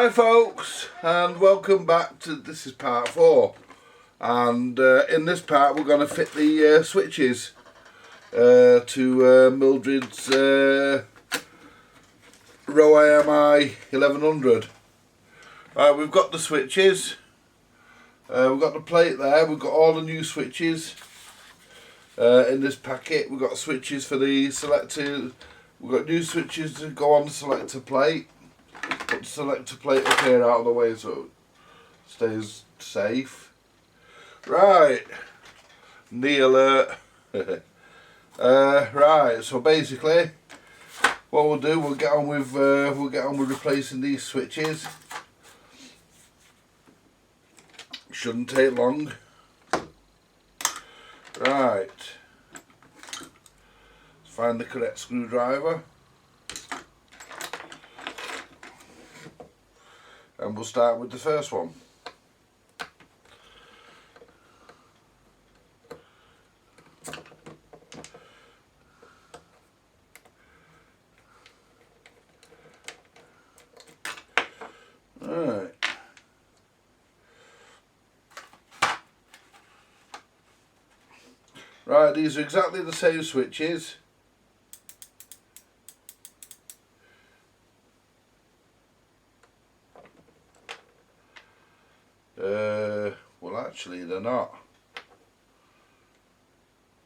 Hi folks, and welcome back to, this is part 4, and in this part we're going to fit the switches to Mildred's ROWE AMI 1100. Right, we've got the switches, we've got the plate there, we've got all the new switches in this packet. We've got switches for the selector, we've got new switches to go on the selector plate. Put the selector plate up here out of the way so it stays safe. Right, knee alert. Right, so basically what we'll do, we'll get on with replacing these switches. Shouldn't take long. Right, let's find the correct screwdriver. And we'll start with the first one. Alright. Right, these are exactly the same switches. Well actually they're not.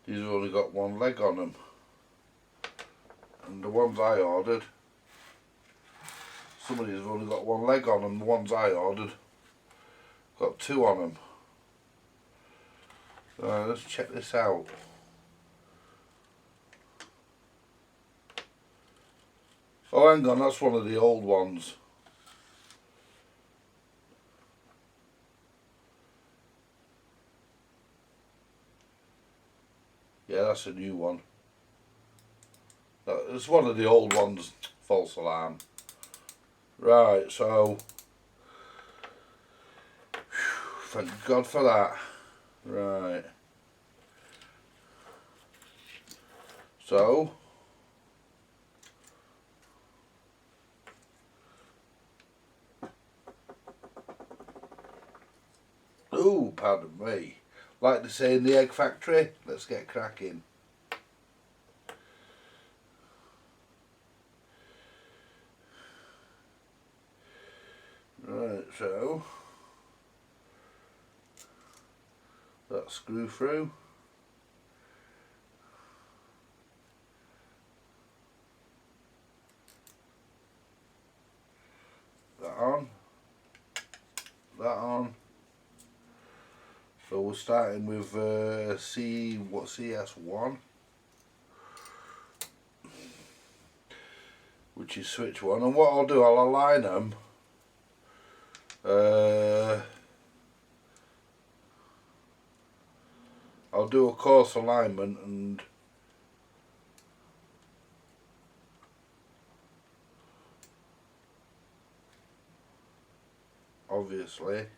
These have only got one leg on them. And the ones I ordered, some of these have only got one leg on them. The ones I ordered got two on them. Let's check this out. Oh, hang on, that's one of the old ones. Yeah, that's a new one. It's one of the old ones, false alarm. Right, so thank God for that. Right. So ooh, pardon me. Like they say in the egg factory, let's get cracking. Right, so that screw through. That on. That on. So we're starting with CS1, which is switch 1, and what I'll do, I'll align them I'll do a course alignment, and obviously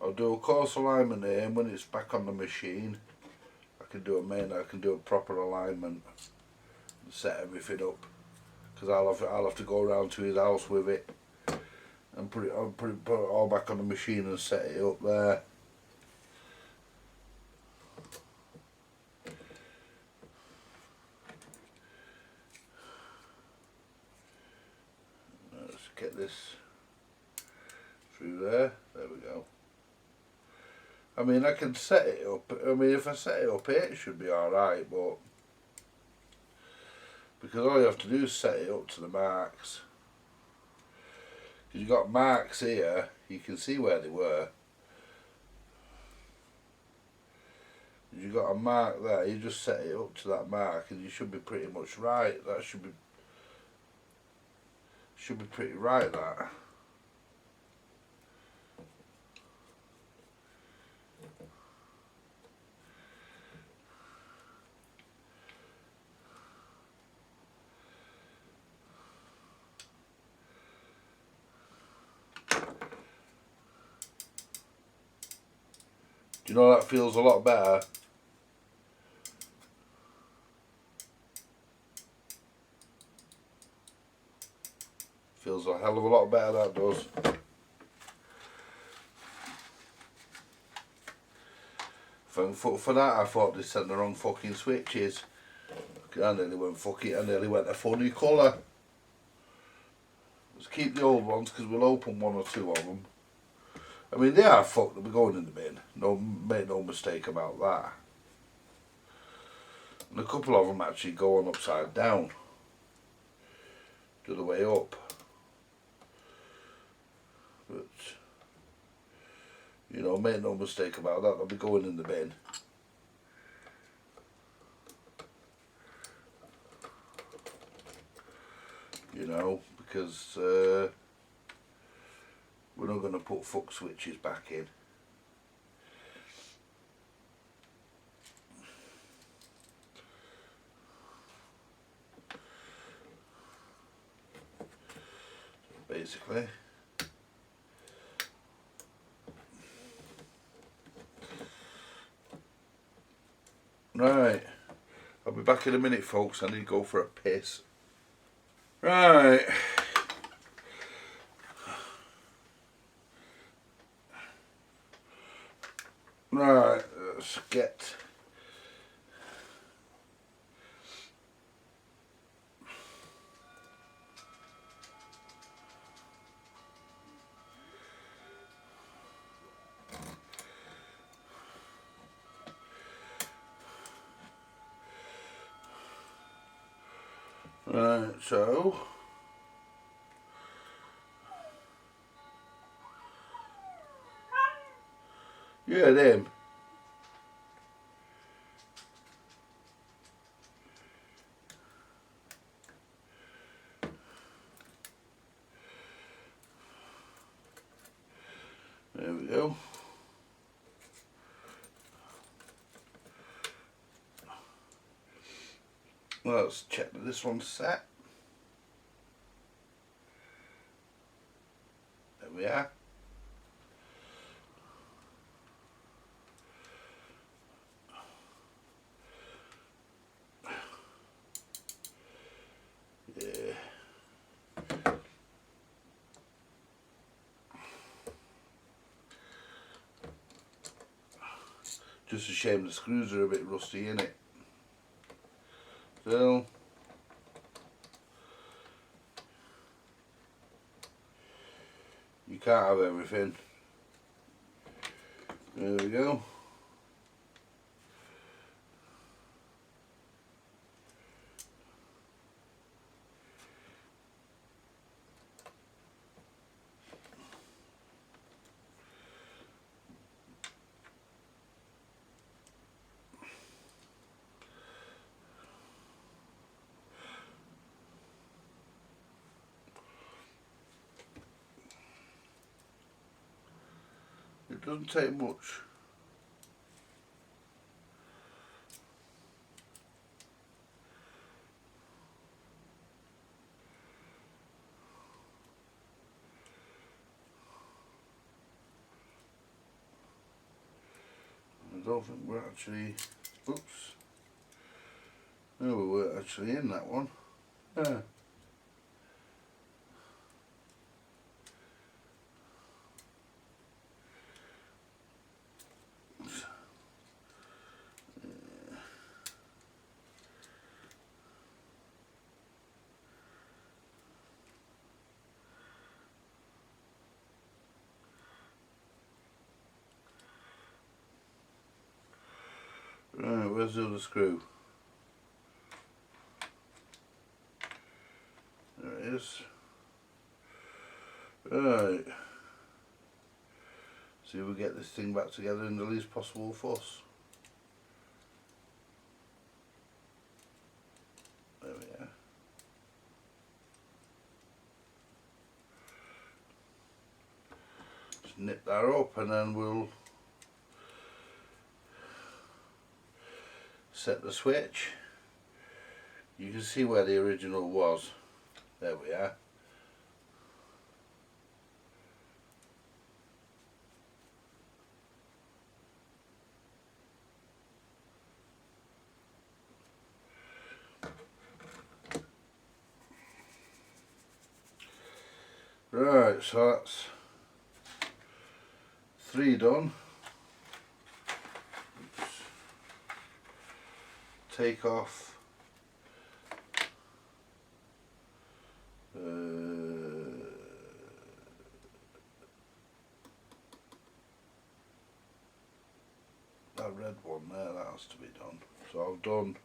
I'll do a course alignment here, and when it's back on the machine I can do a proper alignment and set everything up, because I'll have to go around to his house with it and put it all back on the machine and set it up there. Let's get this through there. There we go. I mean, I can set it up. I mean, if I set it up here, it should be alright, but because all you have to do is set it up to the marks. Because you've got marks here, you can see where they were. You've got a mark there, you just set it up to that mark and you should be pretty much right. That should be pretty right, that. You know, that feels a lot better. Feels a hell of a lot better, that does. For that, I thought they sent the wrong fucking switches. I nearly went a funny colour. Let's keep the old ones because we'll open one or two of them. I mean, they are fucked, they'll be going in the bin. No, make no mistake about that. And a couple of them actually go on upside down. To the way up. But, you know, make no mistake about that, they'll be going in the bin. You know, because we're not going to put fuck switches back in. Basically. Right, I'll be back in a minute, folks. I need to go for a piss. Right. Right, let's get right, so yeah, them. There we go. Let's check that this one's set. There we are. Yeah. Just a shame the screws are a bit rusty, innit? So you can't have everything. There we go. It doesn't take much. I don't think we're actually, oops, no, we weren't actually in that one. Yeah. Right, where's the other screw? There it is. Right. See if we get this thing back together in the least possible fuss. There we are. Just nip that up and then we'll set the switch. You can see where the original was. There we are. Right, so that's 3 done. Oops. Take off that red one there, that has to be done. So I've done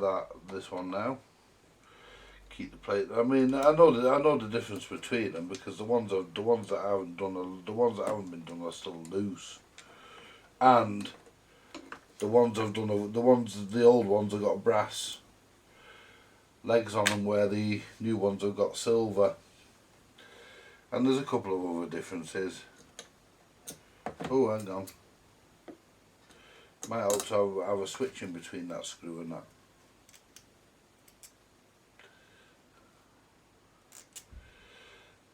that, this one now. Keep the plate. I mean, I know the difference between them, because the ones that I haven't done, the ones that haven't been done are still loose, and the ones I've done, the old ones have got brass legs on them, where the new ones have got silver. And there's a couple of other differences. Oh, hang on. Might also have a switch in between that screw and that.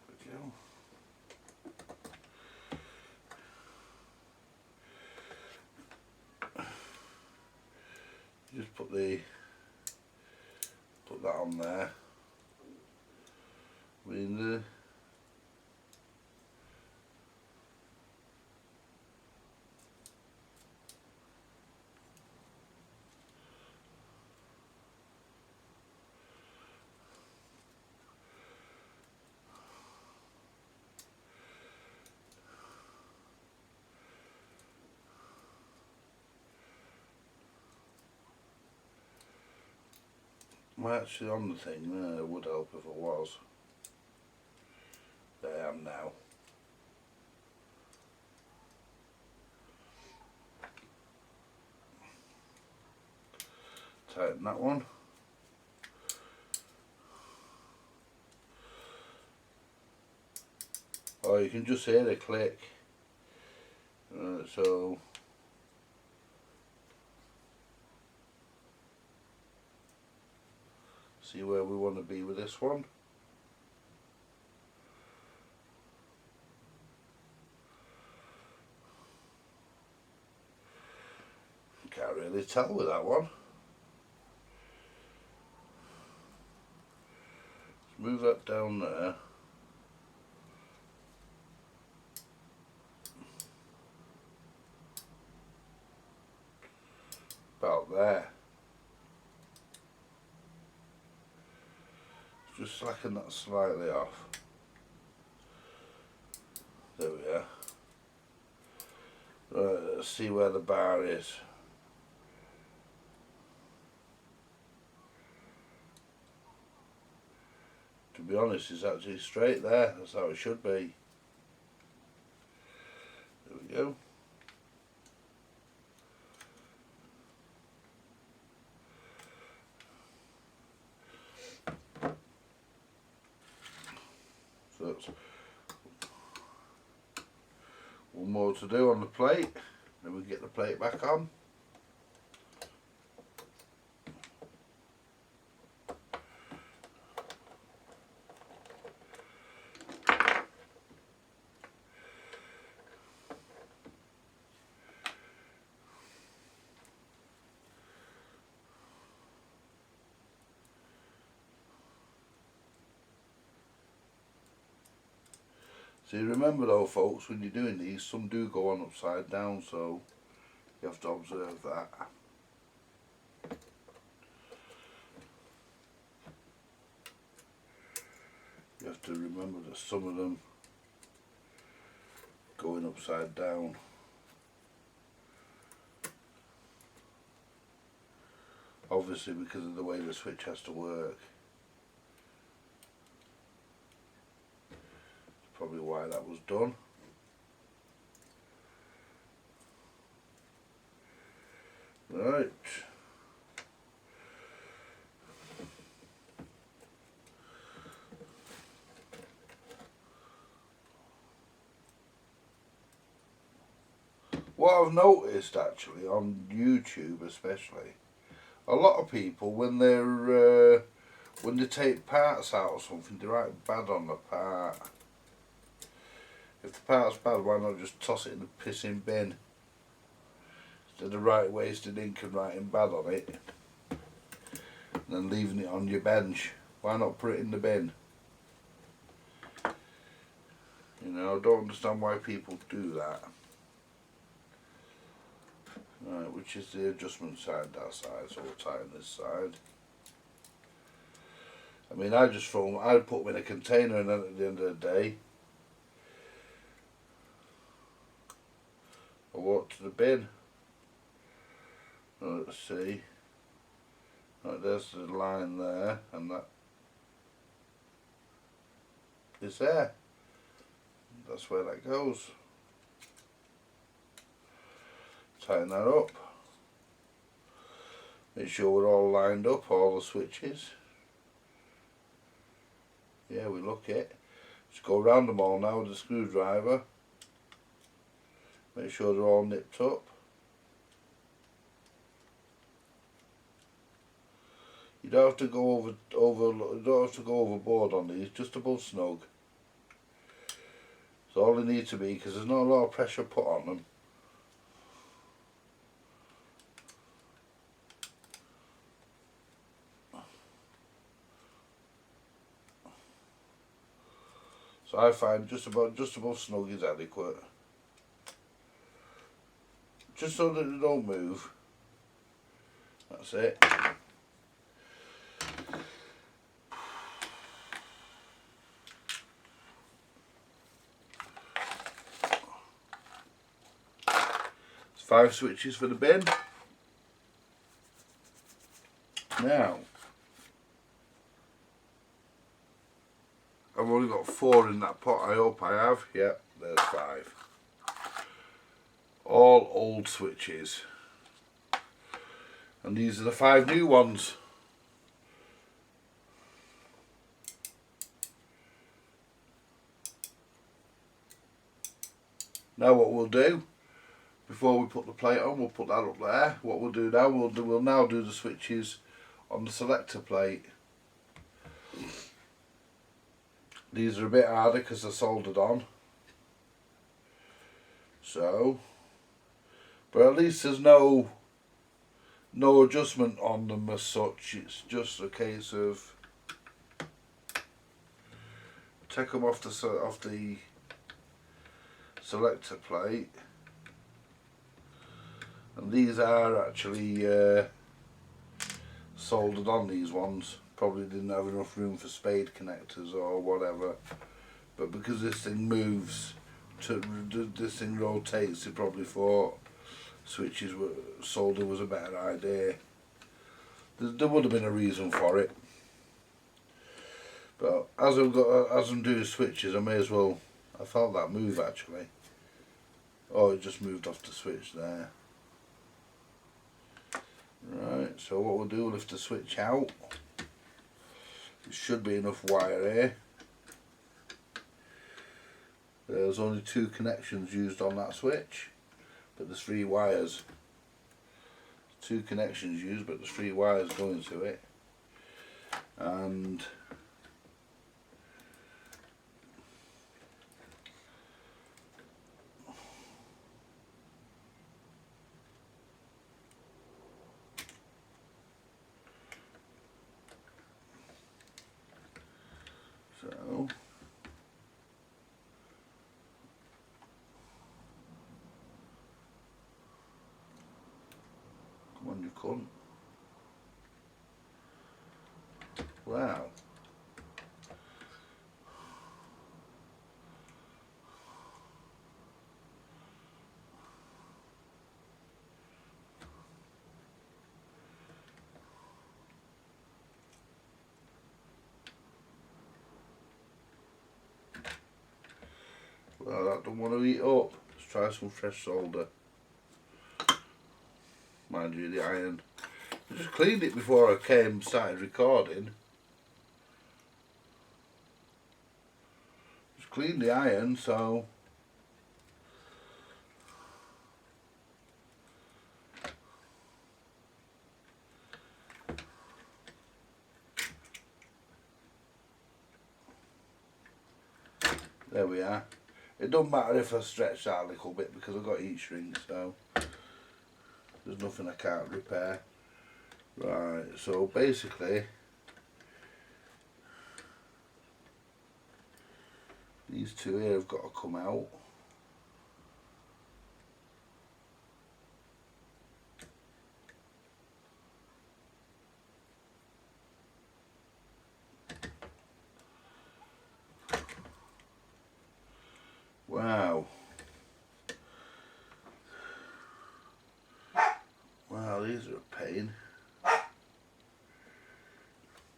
There we go. Just put that on there. I'm actually on the thing there, it would help if it was. There I am now. Tighten that one. Oh, you can just hear the click. So see where we want to be with this one. Can't really tell with that one. Move that down there. About there. Just slacken that slightly off. There we are. Right, let's see where the bar is. To be honest, it's actually straight there. That's how it should be. There we go. So that's one more to do on the plate. Then we get the plate back on. So you remember though folks, when you're doing these, some do go on upside down, so you have to observe that. You have to remember that some of them going upside down. Obviously because of the way the switch has to work. That's probably why that was done. Right. What I've noticed actually on YouTube especially, a lot of people when they take parts out or something, they write bad on the part. If the part's bad, why not just toss it in the pissing bin? instead of wasting ink and writing bad on it and then leaving it on your bench. Why not put it in the bin? You know, I don't understand why people do that. Right, which is the adjustment side, that side, so we'll tighten this side. I mean, I'd put them in a container and then at the end of the day, I walk to the bin. Let's see. Right, there's the line there, and that is there. That's where that goes. Tighten that up. Make sure we're all lined up, all the switches. Yeah, we look it. Just go around them all now with the screwdriver. Make sure they're all nipped up. You don't have to go overboard on these, just above snug. That's all they need to be, because there's not a lot of pressure put on them. So I find just above snug is adequate. Just so that they don't move. That's it. It's 5 switches for the bin. Now, I've only got 4 in that pot, I hope I have. Yep, there's 5. All old switches. And these are the 5 new ones. Now what we'll do, before we put the plate on, we'll put that up there. What we'll do now, we'll now do the switches on the selector plate. These are a bit harder because they're soldered on. So, but at least there's no adjustment on them as such. It's just a case of take them off the selector plate, and these are actually soldered on. These ones probably didn't have enough room for spade connectors or whatever, but because this thing moves, this thing rotates, it probably thought switches were solder was a better idea. There would have been a reason for it, but as I'm doing switches, I may as well. I felt that move actually. Oh, it just moved off the switch there. Right, so what we'll do, we'll lift the switch out. There should be enough wire here. There's only 2 connections used on that switch, but there's 3 wires. 2 connections used, but there's 3 wires going to it. And so come on, you cunt. Wow. Well, that don't want to eat up. Let's try some fresh solder. Mind you, the iron. I just cleaned it before I started recording. Just cleaned the iron, so there we are. It don't matter if I stretch that a little bit because I've got heat shrink, so There's nothing I can't repair. Right, so basically these two here have got to come out. Wow. Wow, these are a pain.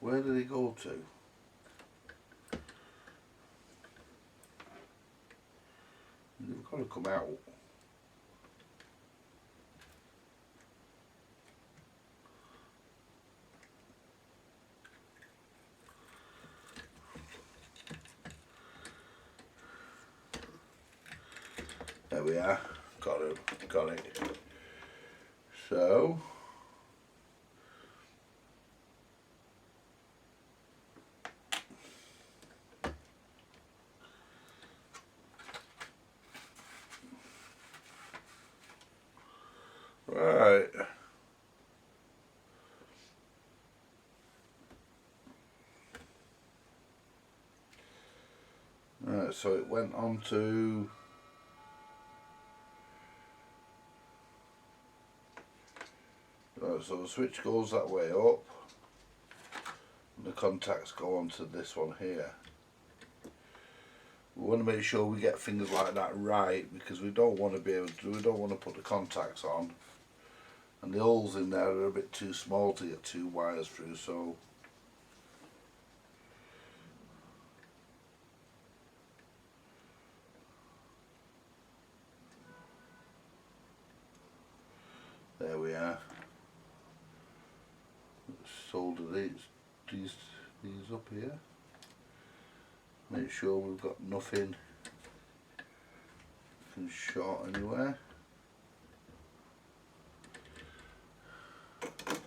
Where did they go to? They've got to come out. There we are. Got it. Got it. So right. Right, so it went on to right, so the switch goes that way up and the contacts go onto this one here. We want to make sure we get things like that right, because we don't want to be able to, we don't want to put the contacts on and the holes in there are a bit too small to get two wires through, so there we are. Let's solder these up here. Make sure we've got nothing can short anywhere. Just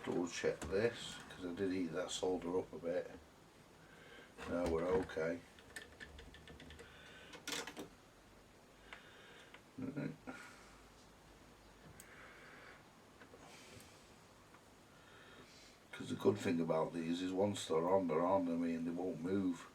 double check this, because I did heat that solder up a bit. Now we're okay. Right. Because the good thing about these is once they're on, I mean, they won't move.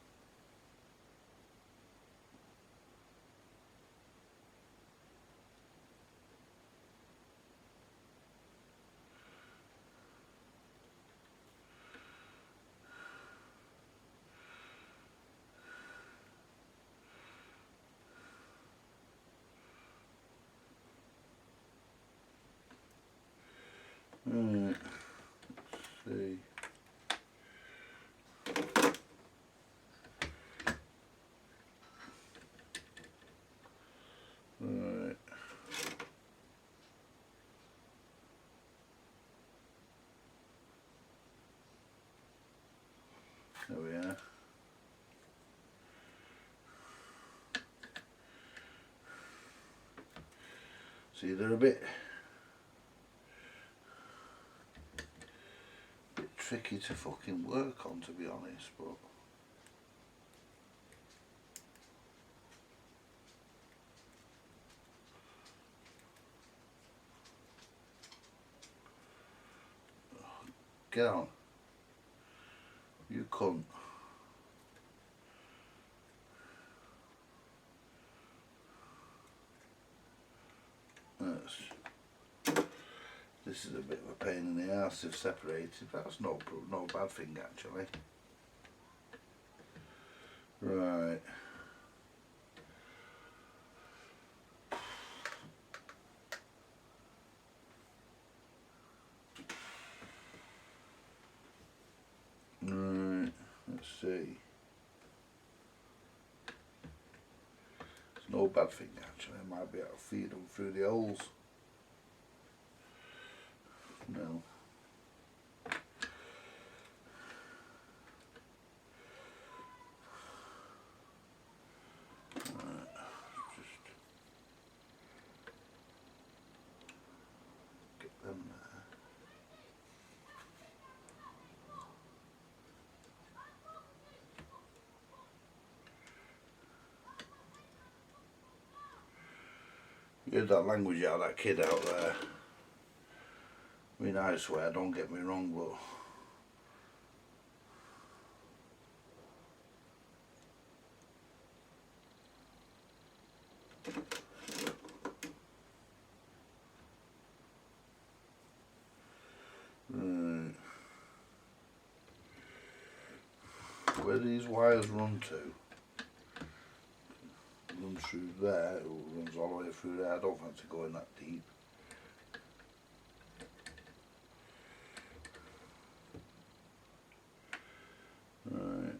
Right, let's see. Right. There we are. See, they're a bit tricky to fucking work on, to be honest, but get on. You cunt. This is a bit of a pain in the arse if separated, but that's no bad thing actually. Right. Right, let's see. It's no bad thing actually, I might be able to feed them through the holes. No. You heard that language out of that kid out there. I mean, I swear, don't get me wrong, but right. Where these wires run to? Run through there, it runs all the way through there. I don't fancy going that deep. Right.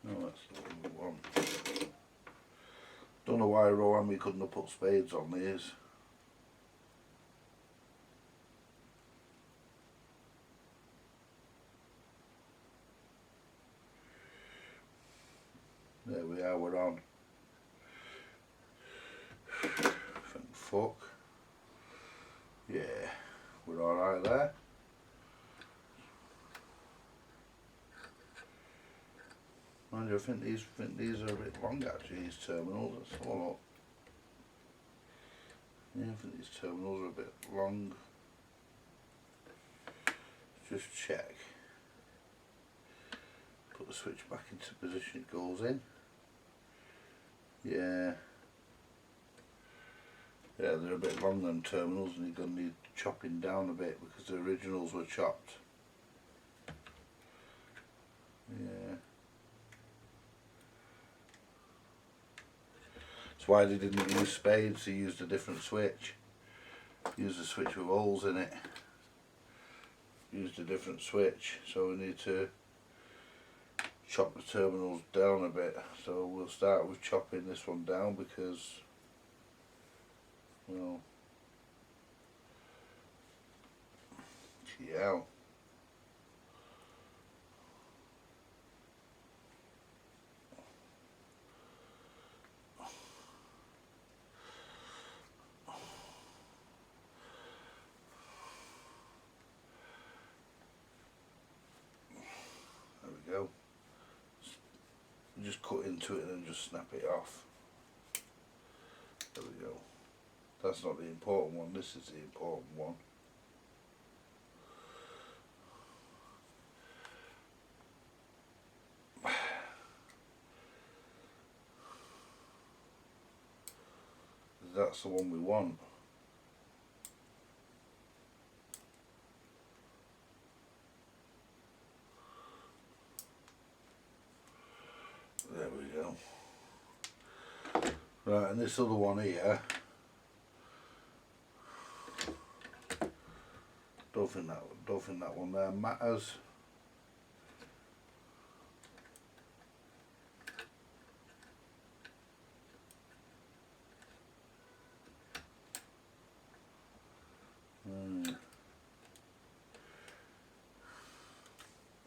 No, that's the one we want. Don't know why ROWE AMI couldn't have put spades on these. There we are, we're on. Thank fuck. Yeah, we're alright there. Mind you, I think these are a bit long actually, these terminals. Let's have a look. Yeah, I think these terminals are a bit long. Just check. Put the switch back into the position it goes in. Yeah. Yeah, they're a bit long, them terminals, and you're going to need chopping down a bit because the originals were chopped. Yeah. That's why they didn't use spades, they used a different switch. Used a switch with holes in it. Used a different switch, so we need to chop the terminals down a bit. So we'll start with chopping this one down because, well, yeah. There we go. Just cut into it and then just snap it off. There we go. That's not the important one, this is the important one. That's the one we want. There we go. Right, and this other one here, don't think that one there matters.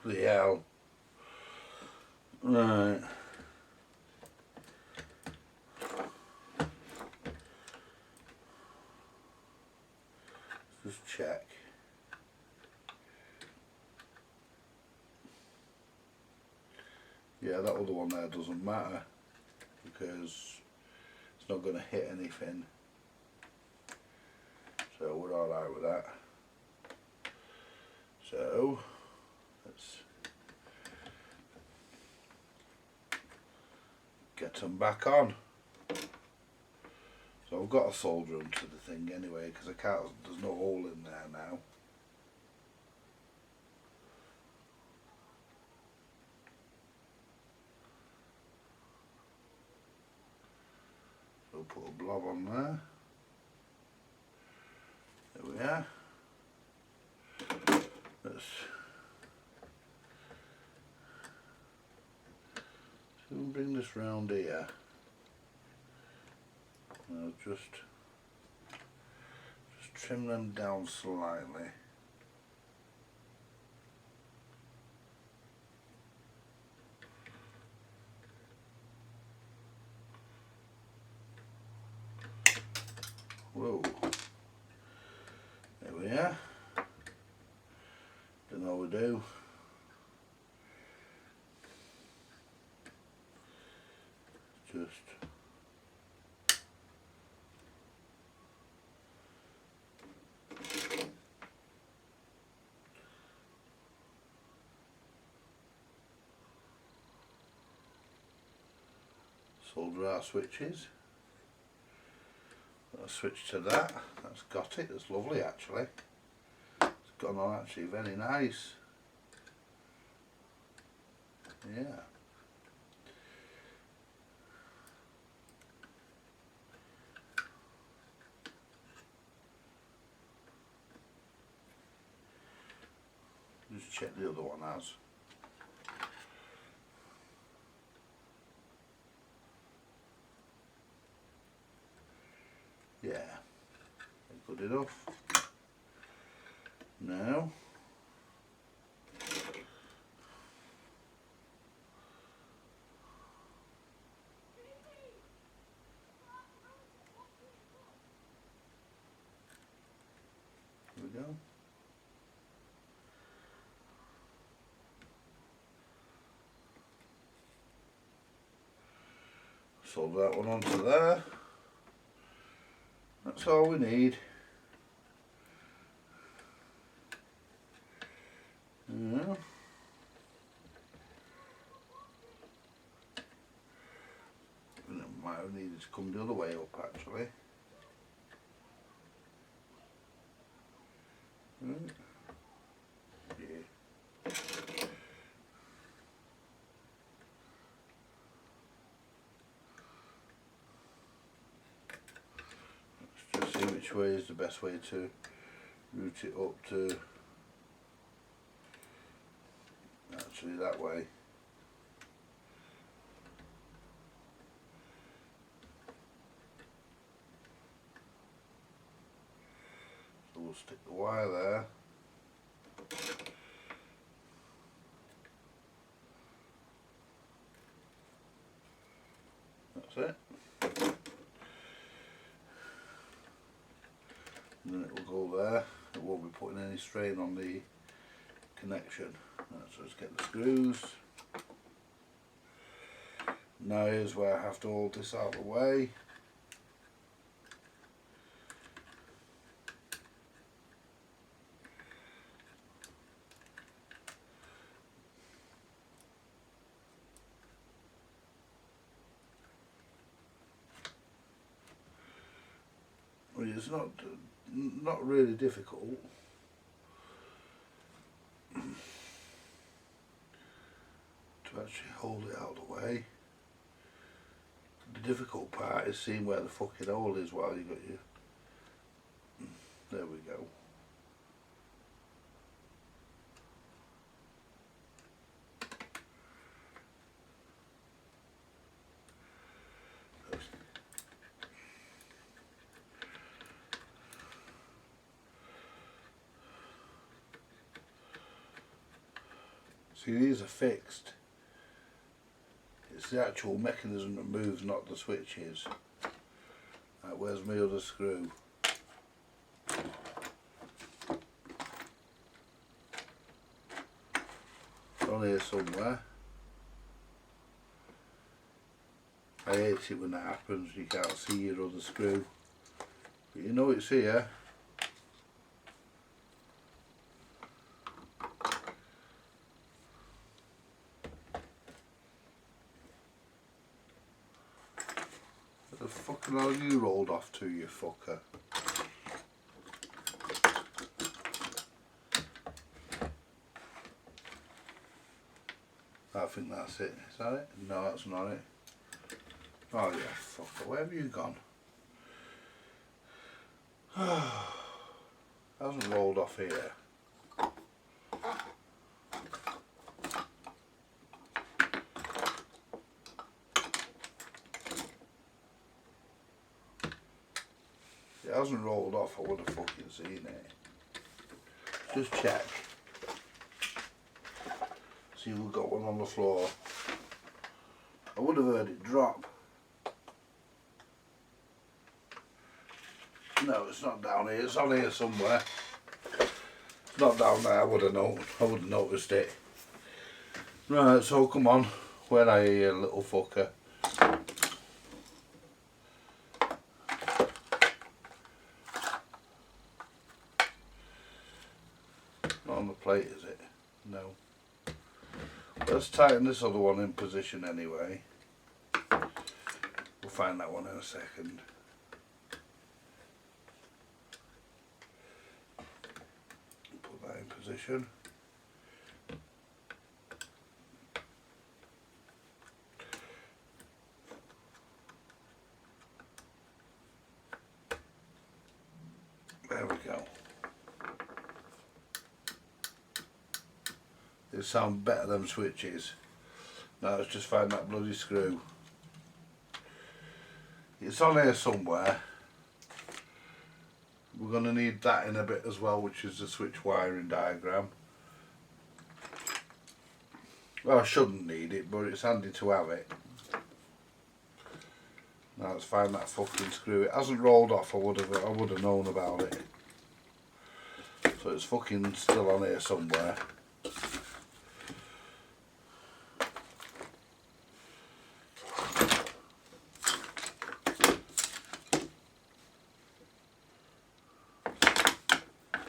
Bloody hell. Right. Just check. Yeah, that other one there doesn't matter because it's not going to hit anything. So we're alright with that. So let's get them back on. So I've got to solder them to the thing anyway because I can't, there's no hole in there now. So put a blob on there. There we are. Let's bring this round here. I'll just trim them down slightly. Whoa. There we are. Don't know what we do. just solder our switches. I'll switch to that. That's got it. That's lovely actually. It's gone on actually very nice. Yeah. Just check the other one has. Yeah, good enough. Now here we go. Solder that one onto there. That's all we need. Yeah. Might have needed to come the other way up actually. Right. Yeah. Let's just see which way is the best way to route it up to. Actually that way. So we'll stick the wire there. That's it. And then it will go there. It won't be putting any strain on the connection. So let's get the screws. Now here's where I have to hold this out of the way. Well, it's not really difficult. To actually hold it out of the way. The difficult part is seeing where the fucking hole is while you got your. There we go. See, these are fixed. It's the actual mechanism that moves, not the switches. Right, where's my other screw? It's on here somewhere. I hate it when that happens, you can't see your other screw. But you know it's here. Where the fucking hell you rolled off to, you fucker? I think that's it. Is that it? No, that's not it. Oh yeah, fucker, where have you gone? Hasn't rolled off here. It hasn't rolled off, I would have fucking seen it. Just check. See, we've got one on the floor. I would have heard it drop. No, it's not down here, it's on here somewhere. It's not down there, I would have known. I would have noticed it. Right, so come on. Where are you, little fucker? the plate, is it? No. Let's tighten this other one in position anyway. We'll find that one in a second. Put that in position. There we go. They sound better than switches. Now let's just find that bloody screw. It's on here somewhere. We're going to need that in a bit as well, which is the switch wiring diagram. Well, I shouldn't need it, but it's handy to have it. Now let's find that fucking screw. It hasn't rolled off. I would have known about it. So it's fucking still on here somewhere.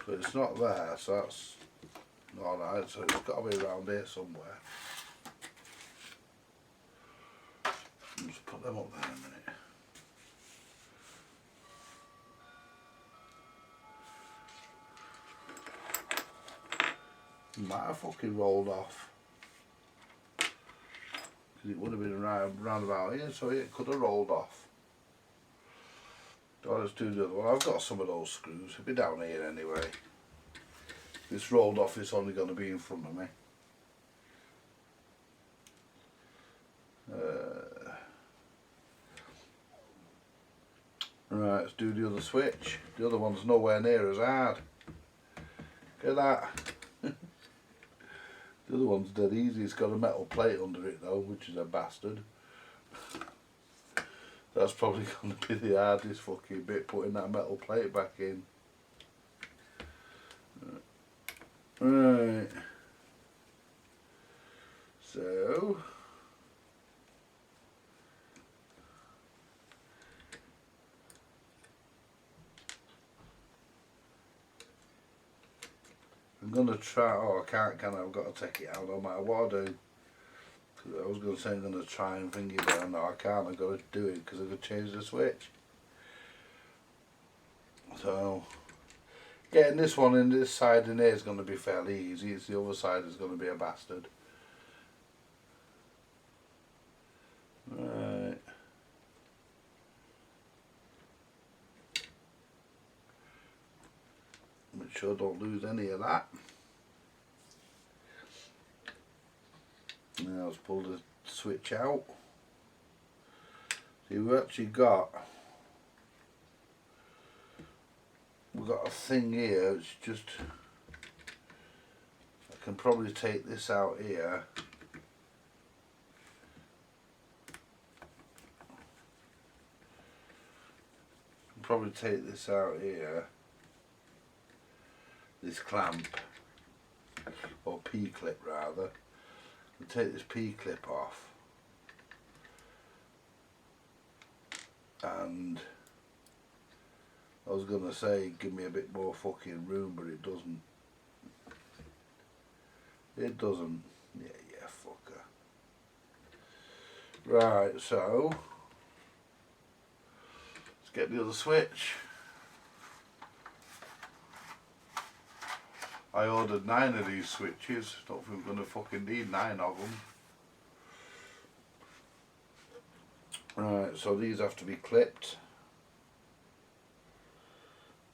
But it's not there, so that's alright. So it's got to be around here somewhere. Just put them up there in a minute. Might have fucking rolled off, because it would have been round about here, so it could have rolled off. So let's do the other one. I've got some of those screws. It'll be down here anyway. If it's rolled off, it's only going to be in front of me. Right, let's do the other switch. The other one's nowhere near as hard. Look at that. The other one's dead easy. It's got a metal plate under it though, which is a bastard. That's probably going to be the hardest fucking bit, putting that metal plate back in. Right. So I'm going to try, oh I can't, can I? I've got to take it out no matter what I do. I was going to say I'm going to try and finger it, but no I can't, I've got to do it because I've got to change the switch. So getting this one in this side in here is going to be fairly easy. It's the other side is going to be a bastard. Right. Make sure I don't lose any of that. Now let's pull the switch out. See, we've got a thing here. It's just, I can probably take this out here. Probably take this out here. This clamp, or P-clip rather. I'll take this P-clip off, and I was gonna say give me a bit more fucking room, but it doesn't. It doesn't. Yeah, fucker. Right, so let's get the other switch. I ordered 9 of these switches. Don't think we're going to fucking need 9 of them. Right, so these have to be clipped.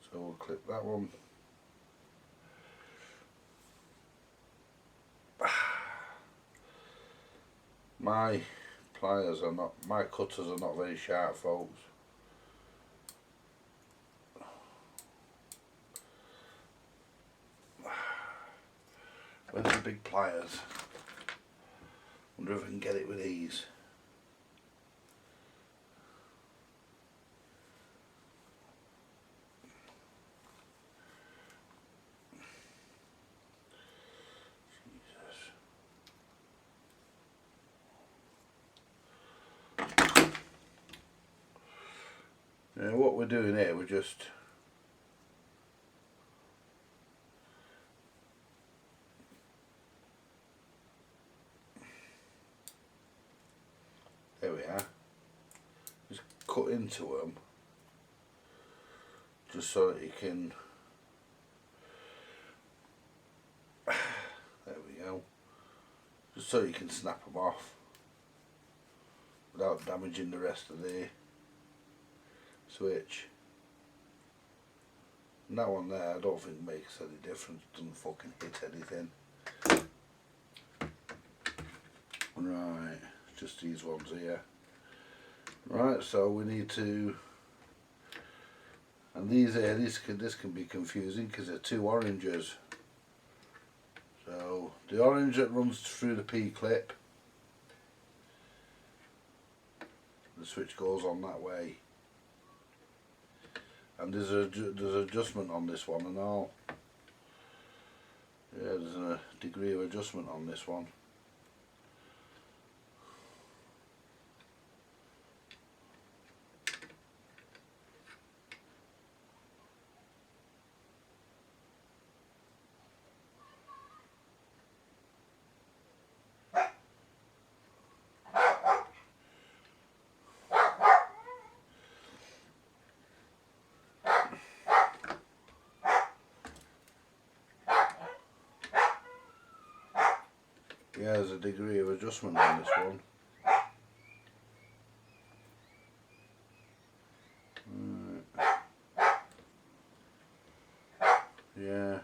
So we'll clip that one. My pliers are not, my cutters are not very sharp, folks. Where's the big pliers? Wonder if I can get it with ease. Now what we're doing here, we're just cut into them, just so that you can, there we go, just so you can snap them off without damaging the rest of the switch. And that one there I don't think makes any difference, doesn't fucking hit anything. Right, just these ones here. Right, so we need to, and these here, this can be confusing because they're two oranges. So the orange that runs through the P clip, the switch goes on that way, and there's adjustment on this one and all. Yeah, there's a degree of adjustment on this one. Yeah, there's a degree of adjustment on this one. Yeah.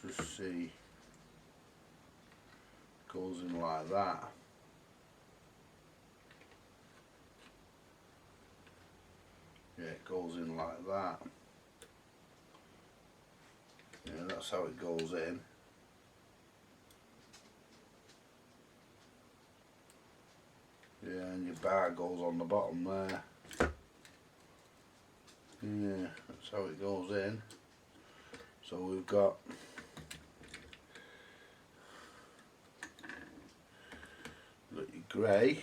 Let's just see. Goes in like that. Yeah, it goes in like that. Yeah, that's how it goes in. Yeah, and your bar goes on the bottom there. Yeah, that's how it goes in. So we've got your grey.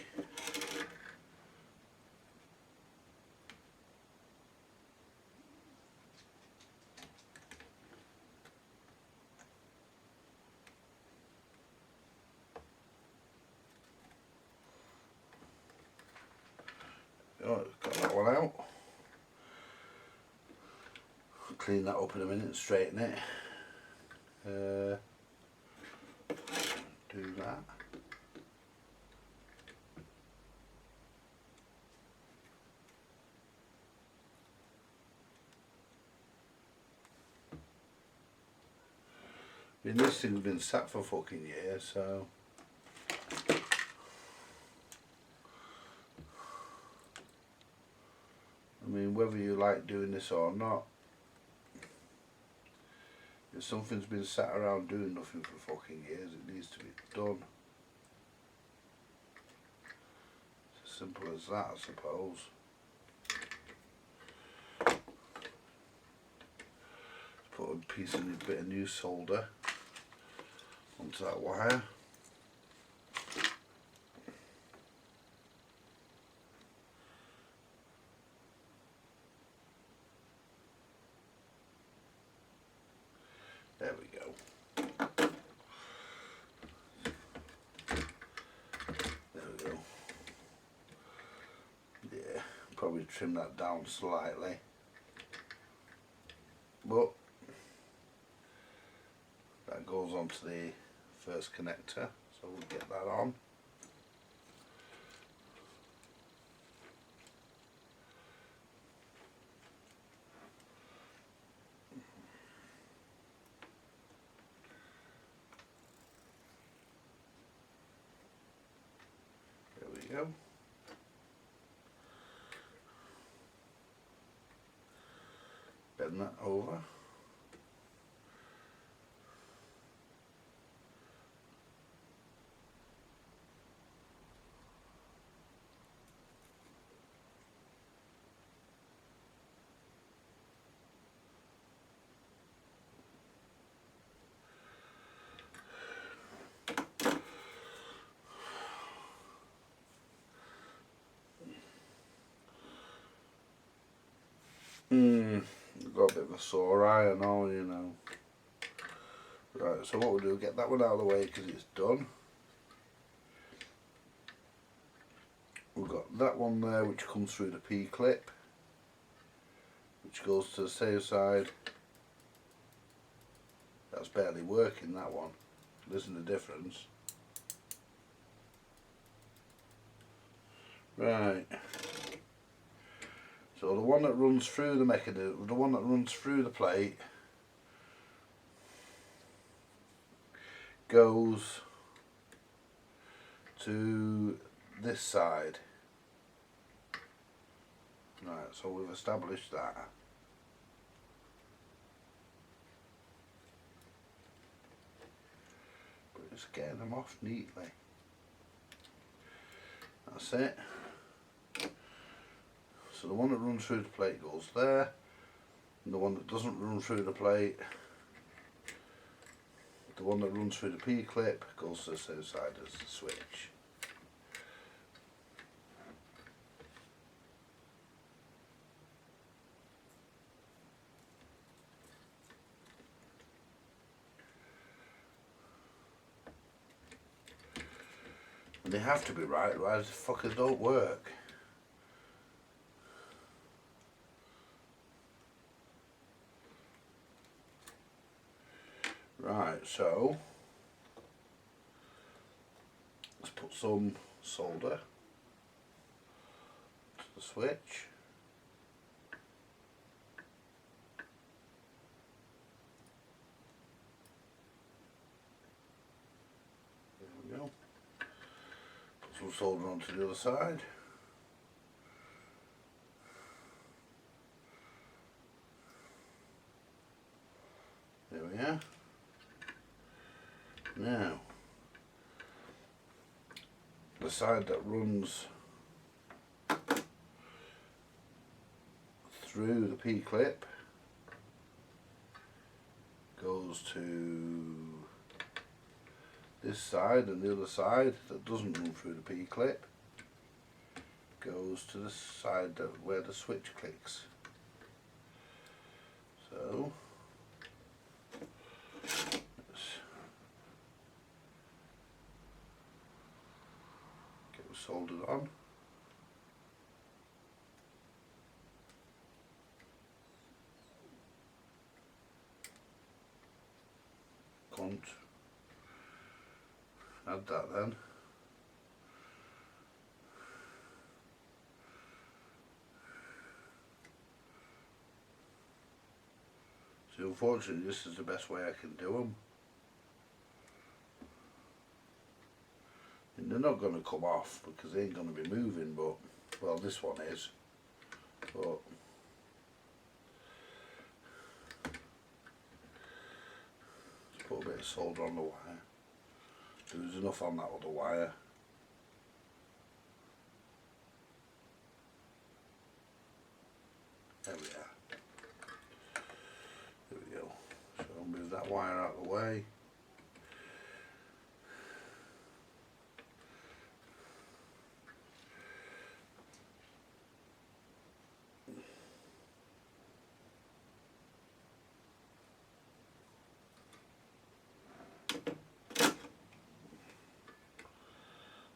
Oh, got that one out. Clean that up in a minute and straighten it. Do that. I mean, this thing's been sat for fucking years, so. I mean, whether you like doing this or not, if something's been sat around doing nothing for fucking years, it needs to be done. It's as simple as that, I suppose. Put a piece of a bit of new solder onto that wire. There we go. There we go. Yeah, probably trim that down slightly. But that goes onto the first connector, so we'll get that on. There we go. Bend that over. I've got a bit of a sore eye and all, you know. Right, so what we'll do, get that one out of the way because it's done. We've got that one there which comes through the P-clip, which goes to the safe side. That's barely working, that one. Listen to the difference. Right. So the one that runs through the mechanism, the one that runs through the plate, goes to this side. Right, so we've established that. But it's getting them off neatly. That's it. So the one that runs through the plate goes there, and the one that doesn't run through the plate, the one that runs through the P-clip goes to the same side as the switch. And they have to be right, otherwise the fuckers don't work. Right, so let's put some solder to the switch. There we go. Put some solder onto the other side. There we are. Now, the side that runs through the P-clip goes to this side, and the other side that doesn't run through the P-clip goes to the side where the switch clicks. So soldered on. Can't add that then. So unfortunately this is the best way I can do them. And they're not going to come off because they ain't going to be moving, but, well, this one is, but let's put a bit of solder on the wire. There's enough on that other wire. There we are. There we go. So I'll move that wire out of the way.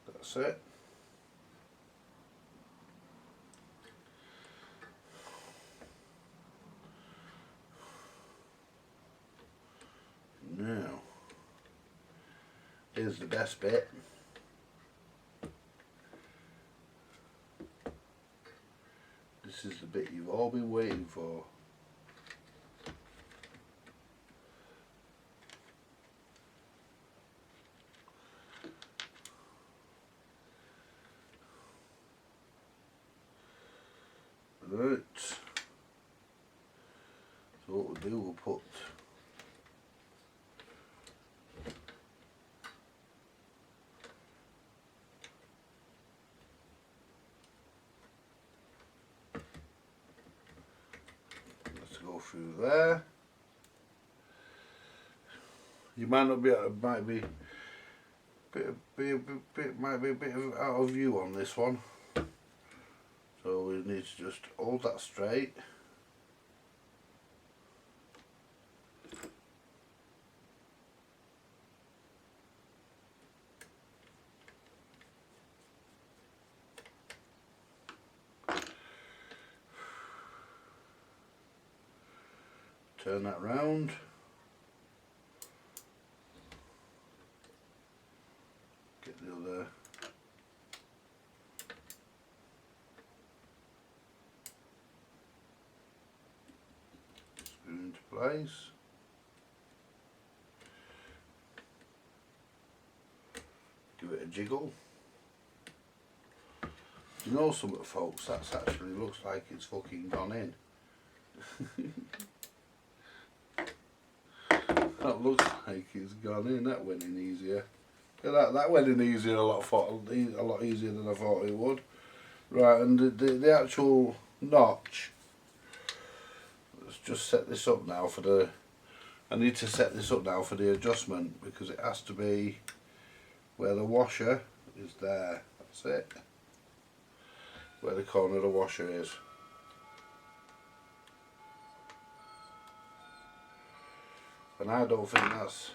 That's it. Now, here's the best bit. This is the bit you've all been waiting for. Right. So what we'll do, we'll put let's go through there. You might not be able to, might be a bit of out of view on this one. So we need to just hold that straight. Turn that round. Get the other. Screw into place. Give it a jiggle. You know something, folks, that's actually looks like it's fucking gone in. That looks like it's gone in. That went in easier. That went in easier, a lot easier than I thought it would. Right, and the actual notch. Let's just set this up now for the. I need to set this up now for the adjustment because it has to be where the washer is there. That's it. Where the corner of the washer is. And I don't think that's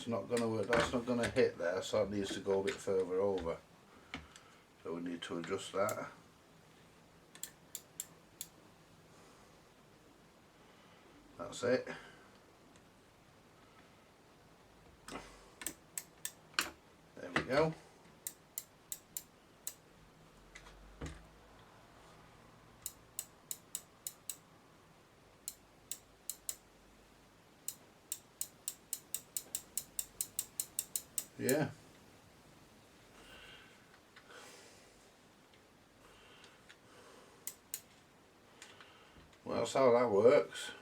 not gonna work, that's not gonna hit there, so it needs to go a bit further over. So we need to adjust that. That's it. There we go. Yeah. Well, that's how that works.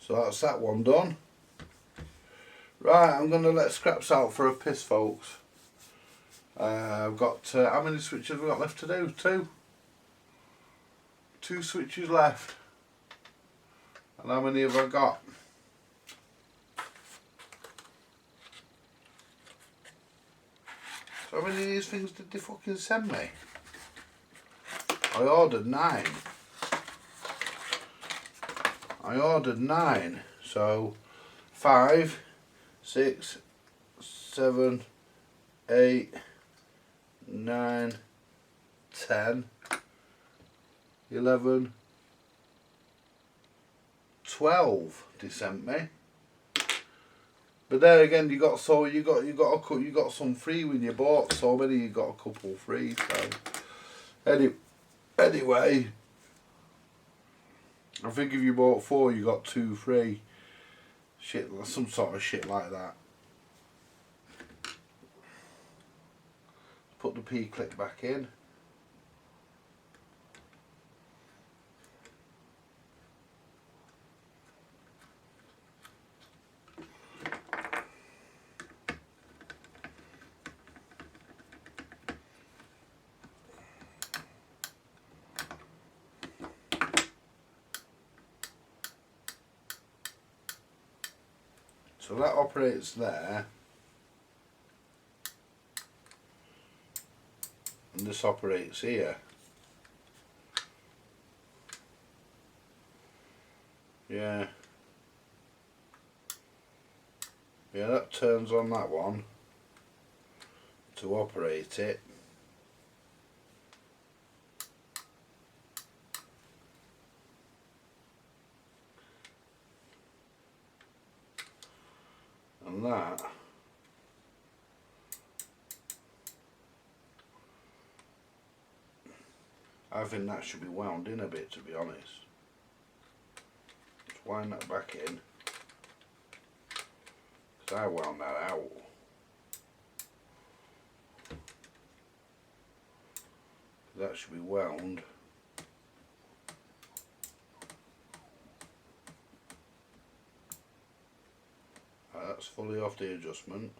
So that's that one done. Right, I'm going to let scraps out for a piss, folks. I've got, how many switches have we got left to do? Two switches left. And how many have I got? So how many of these things did they fucking send me? I ordered 9. So 5, 6, 7, 8, 9, 10, 11, 12 they sent me. But there again, you got some free when you bought so many. You got a couple free. So anyway, I think if you bought 4, you got 2 free. Shit, some sort of shit like that. Put the P-clip back in. So that operates there, and this operates here. Yeah, that turns on that one to operate it. And that I think that should be wound in a bit, to be honest. Just wind that back in, because I wound that out. That should be wound. That's fully off the adjustment.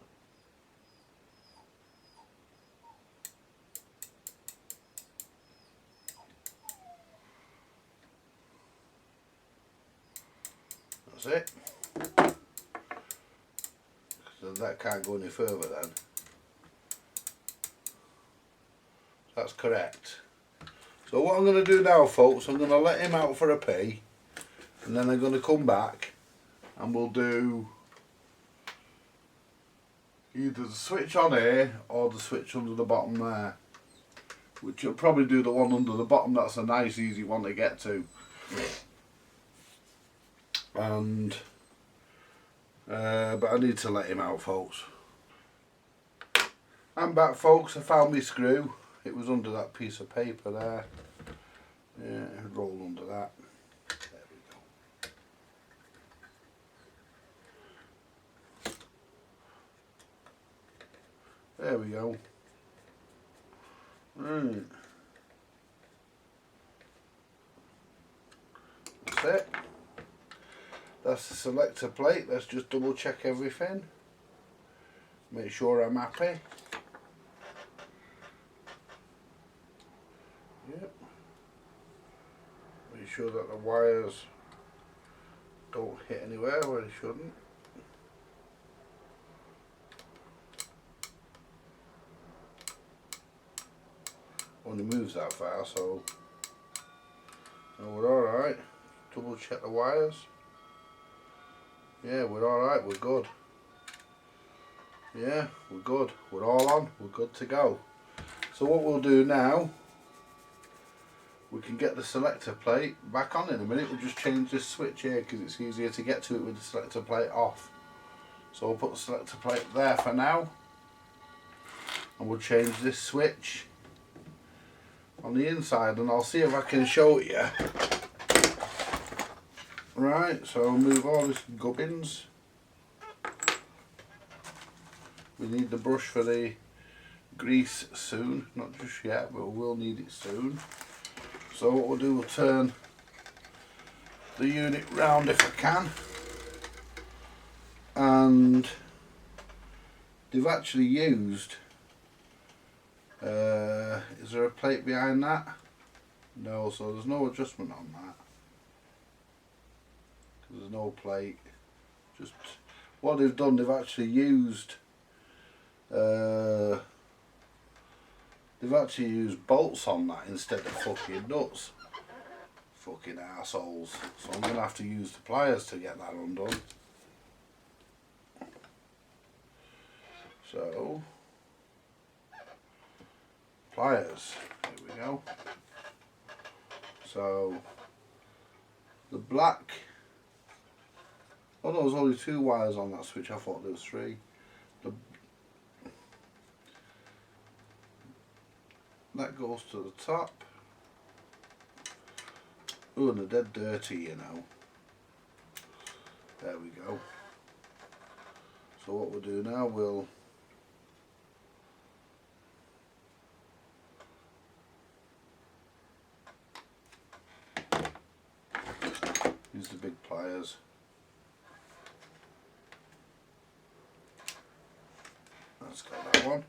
That's it. So that can't go any further then. That's correct. So what I'm going to do now, folks, I'm going to let him out for a pee, and then I'm going to come back and we'll do either the switch on here or the switch under the bottom there, which will probably do the one under the bottom. That's a nice easy one to get to. And but I need to let him out, folks. I'm back, folks. I found my screw. It was under that piece of paper there. Yeah, it rolled under that. There we go. Right. That's it. That's the selector plate. Let's just double check everything. Make sure I'm happy. Yep. Make sure that the wires don't hit anywhere where they shouldn't. Only moves that far, so we're alright. Double check the wires. Yeah, we're alright, we're good. Yeah, we're good. We're all on, we're good to go. So what we'll do now, we can get the selector plate back on in a minute. We'll just change this switch here because it's easier to get to it with the selector plate off. So we'll put the selector plate there for now, and we'll change this switch on the inside, and I'll see if I can show you. Right, so I'll move all this gubbins. We need the brush for the grease soon, not just yet, but we will need it soon. So what we'll do, we'll turn the unit round if I can, and they've actually used, is there a plate behind that? No, so there's no adjustment on that. There's no plate. Just what they've done, they've actually used bolts on that instead of fucking nuts. Fucking arseholes. So I'm gonna have to use the pliers to get that undone. So pliers, there we go. So the black, oh no, there's only 2 wires on that switch. I thought there was 3. That goes to the top. Oh, and they're dead dirty, you know. There we go. So what we'll do now, we'll use the big pliers. That's got that one.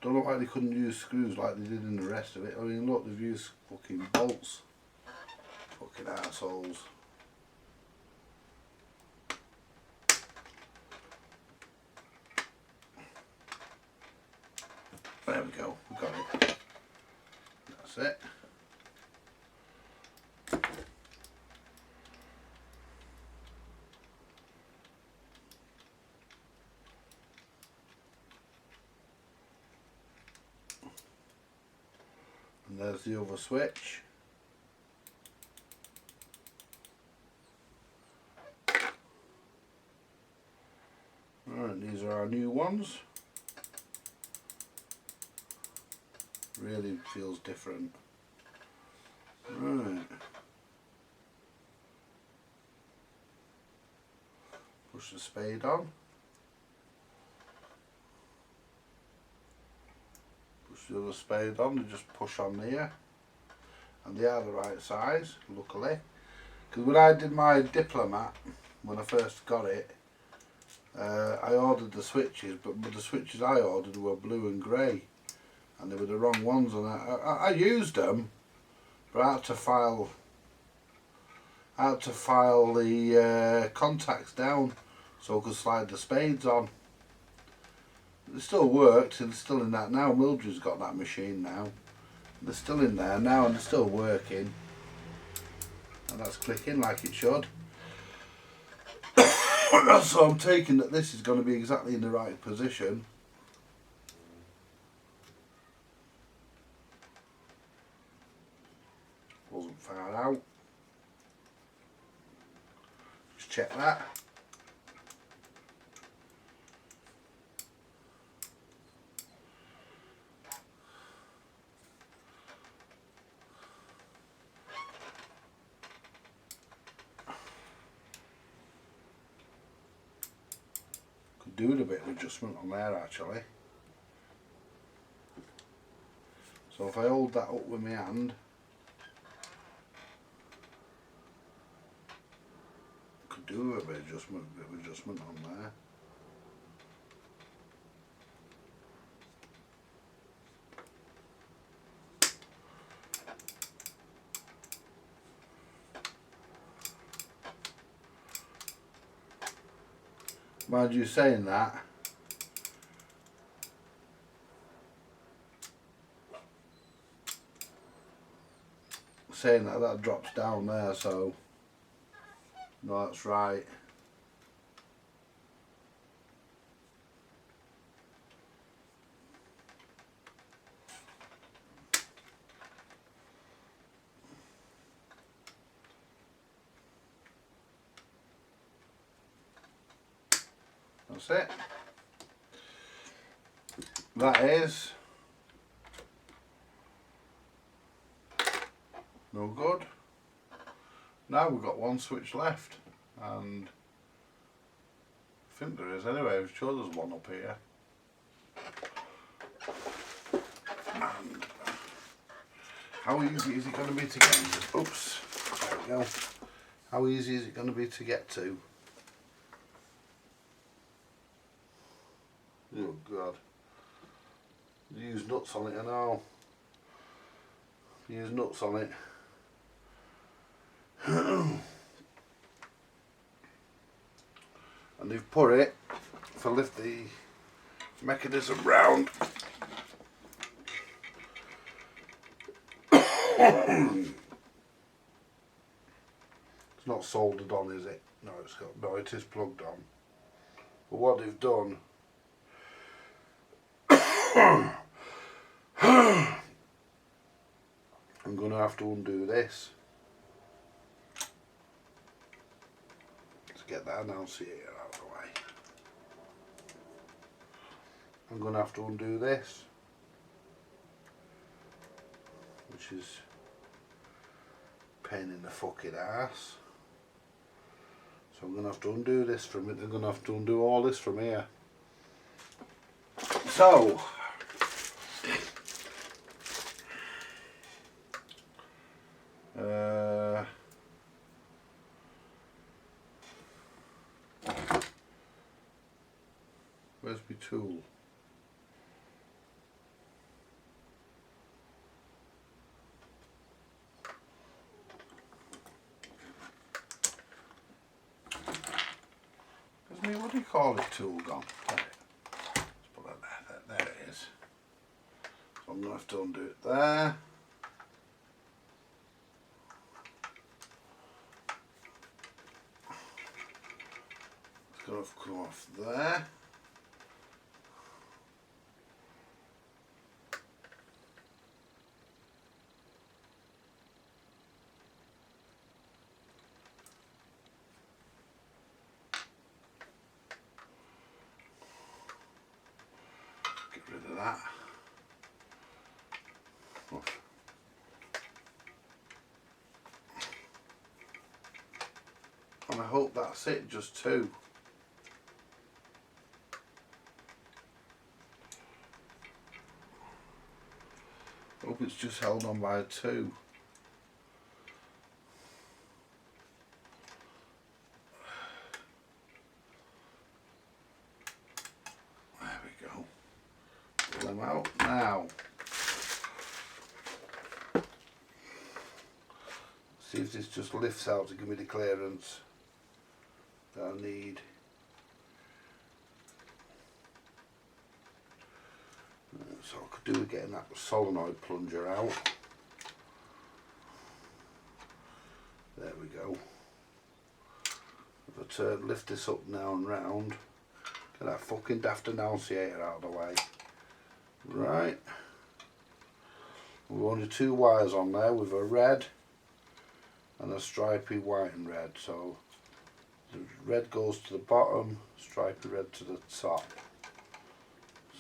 Don't know why they couldn't use screws like they did in the rest of it. I mean, look, they've used fucking bolts. Fucking assholes. There we go, we got it. That's it. And there's the other switch. Alright, these are our new ones. Really feels different. Right. Push the spade on. Push the other spade on and just push on there. And they are the right size, luckily. Because when I did my Diplomat, when I first got it, I ordered the switches, but the switches I ordered were blue and grey. And they were the wrong ones, and I used them, but I had to file the contacts down so I could slide the spades on. It still works, and it's still in that now. Mildred's got that machine now. They're still in there now, and they're still working. And that's clicking like it should. So I'm taking that this is going to be exactly in the right position. Wasn't far out. Just check that. Could do with a bit of adjustment on there actually. So if I hold that up with my hand, could do with a bit of adjustment on there. Mind you saying that, that drops down there, so no, that's right. That's it. That is no good. Now we've got one switch left, and I think there is anyway. I'm sure there's one up here. And how easy is it going to be to get into? Oops, there we go. How easy is it going to be to get to? Oh God. Use nuts on it, I know. Use nuts on it. And they've put it, if I lift the mechanism round, it's not soldered on, is it? No, no, it is plugged on. But what they've done, I'm going to have to undo this to get that annunciator out of the way. I'm going to have to undo this, which is a pain in the fucking ass. So I'm going to have to undo this from it. I'm going to have to undo all this from here. So where's my tool? Where's my, what do you call it, tool gone? There. Let's put that there. There it is. So I'm going to have to undo it there. It's going to come off there. Get rid of that. And I hope that's it, just two. Hope it's just held on by two. There we go. Pull them out now. See if this just lifts out to give me the clearance that I need. So I could do with getting that solenoid plunger out. There we go. If I lift this up now and round, get that fucking daft annunciator out of the way. Right. We've only 2 wires on there with a red and a stripy white and red. So the red goes to the bottom, stripy red to the top.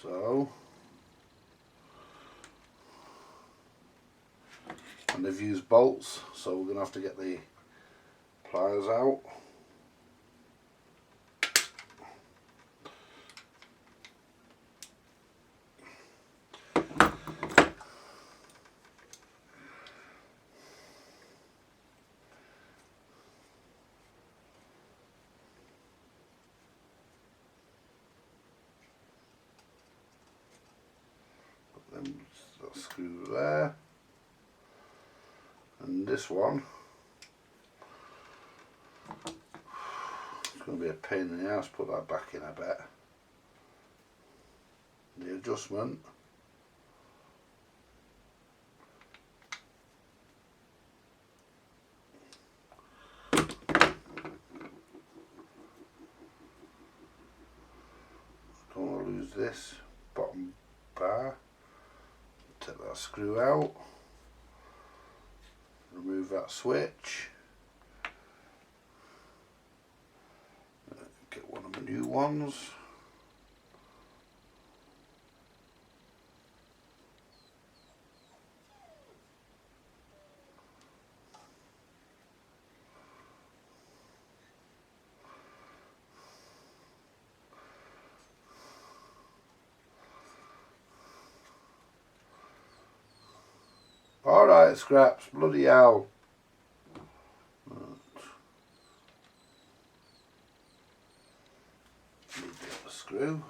So, and they've used bolts, so we're going to have to get the pliers out. Then that screw there, and this one, it's going to be a pain in the ass, put that back in I bet. The adjustment, don't want to lose this bottom bar. Take that screw out, remove that switch, get one of the new ones. Alright, Scraps, bloody hell. Right. Need to get the screw.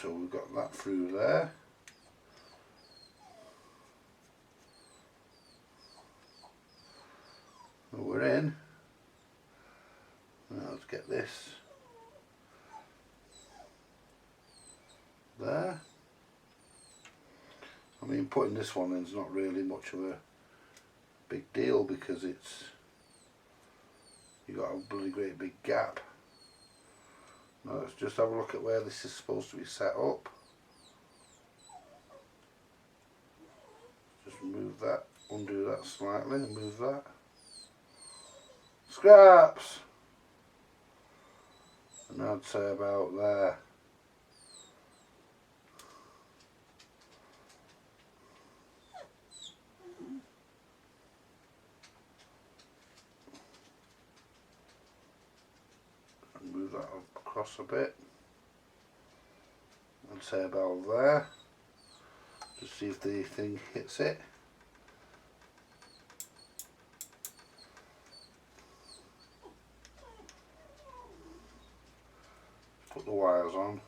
So we've got that through there. And we're in. Now let's get this there. I mean, putting this one in is not really much of a big deal because it's, you got a bloody great big gap. Now let's just have a look at where this is supposed to be set up. Just move that, undo that slightly and move that. Scraps! And I'd say about there. And move that across a bit. I'd say about there. Just see if the thing hits it. Put the wires on.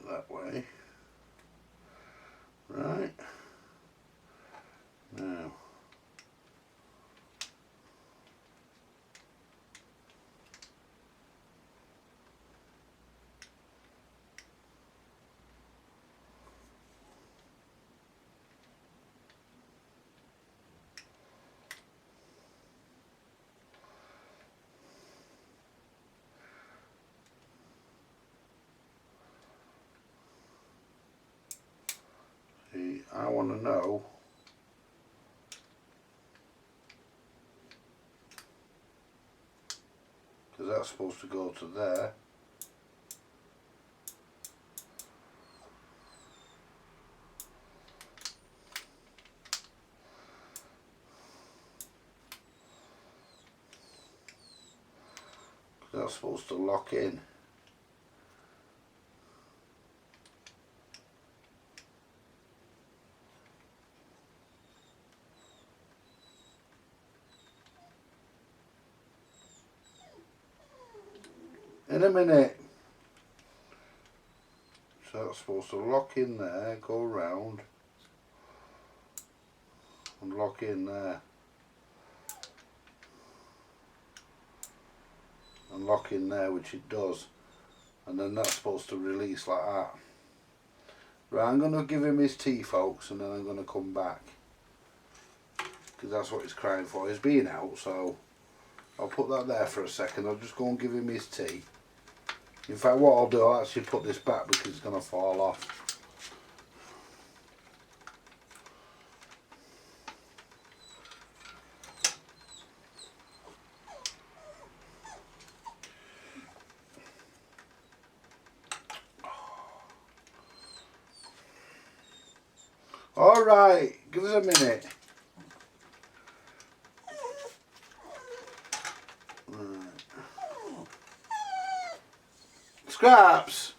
That way. Right. Now. See, I want to know because that's supposed to go to there. That's supposed to lock in. in a minute. So that's supposed to lock in there, go round and lock in there. And lock in there, which it does. And then that's supposed to release like that. Right, I'm going to give him his tea, folks, and then I'm going to come back. Because that's what he's crying for. He's been out, so I'll put that there for a second. I'll just go and give him his tea. In fact, what I'll do, I'll actually put this back because it's going to fall off. Alright, give us a minute. Right. Scraps!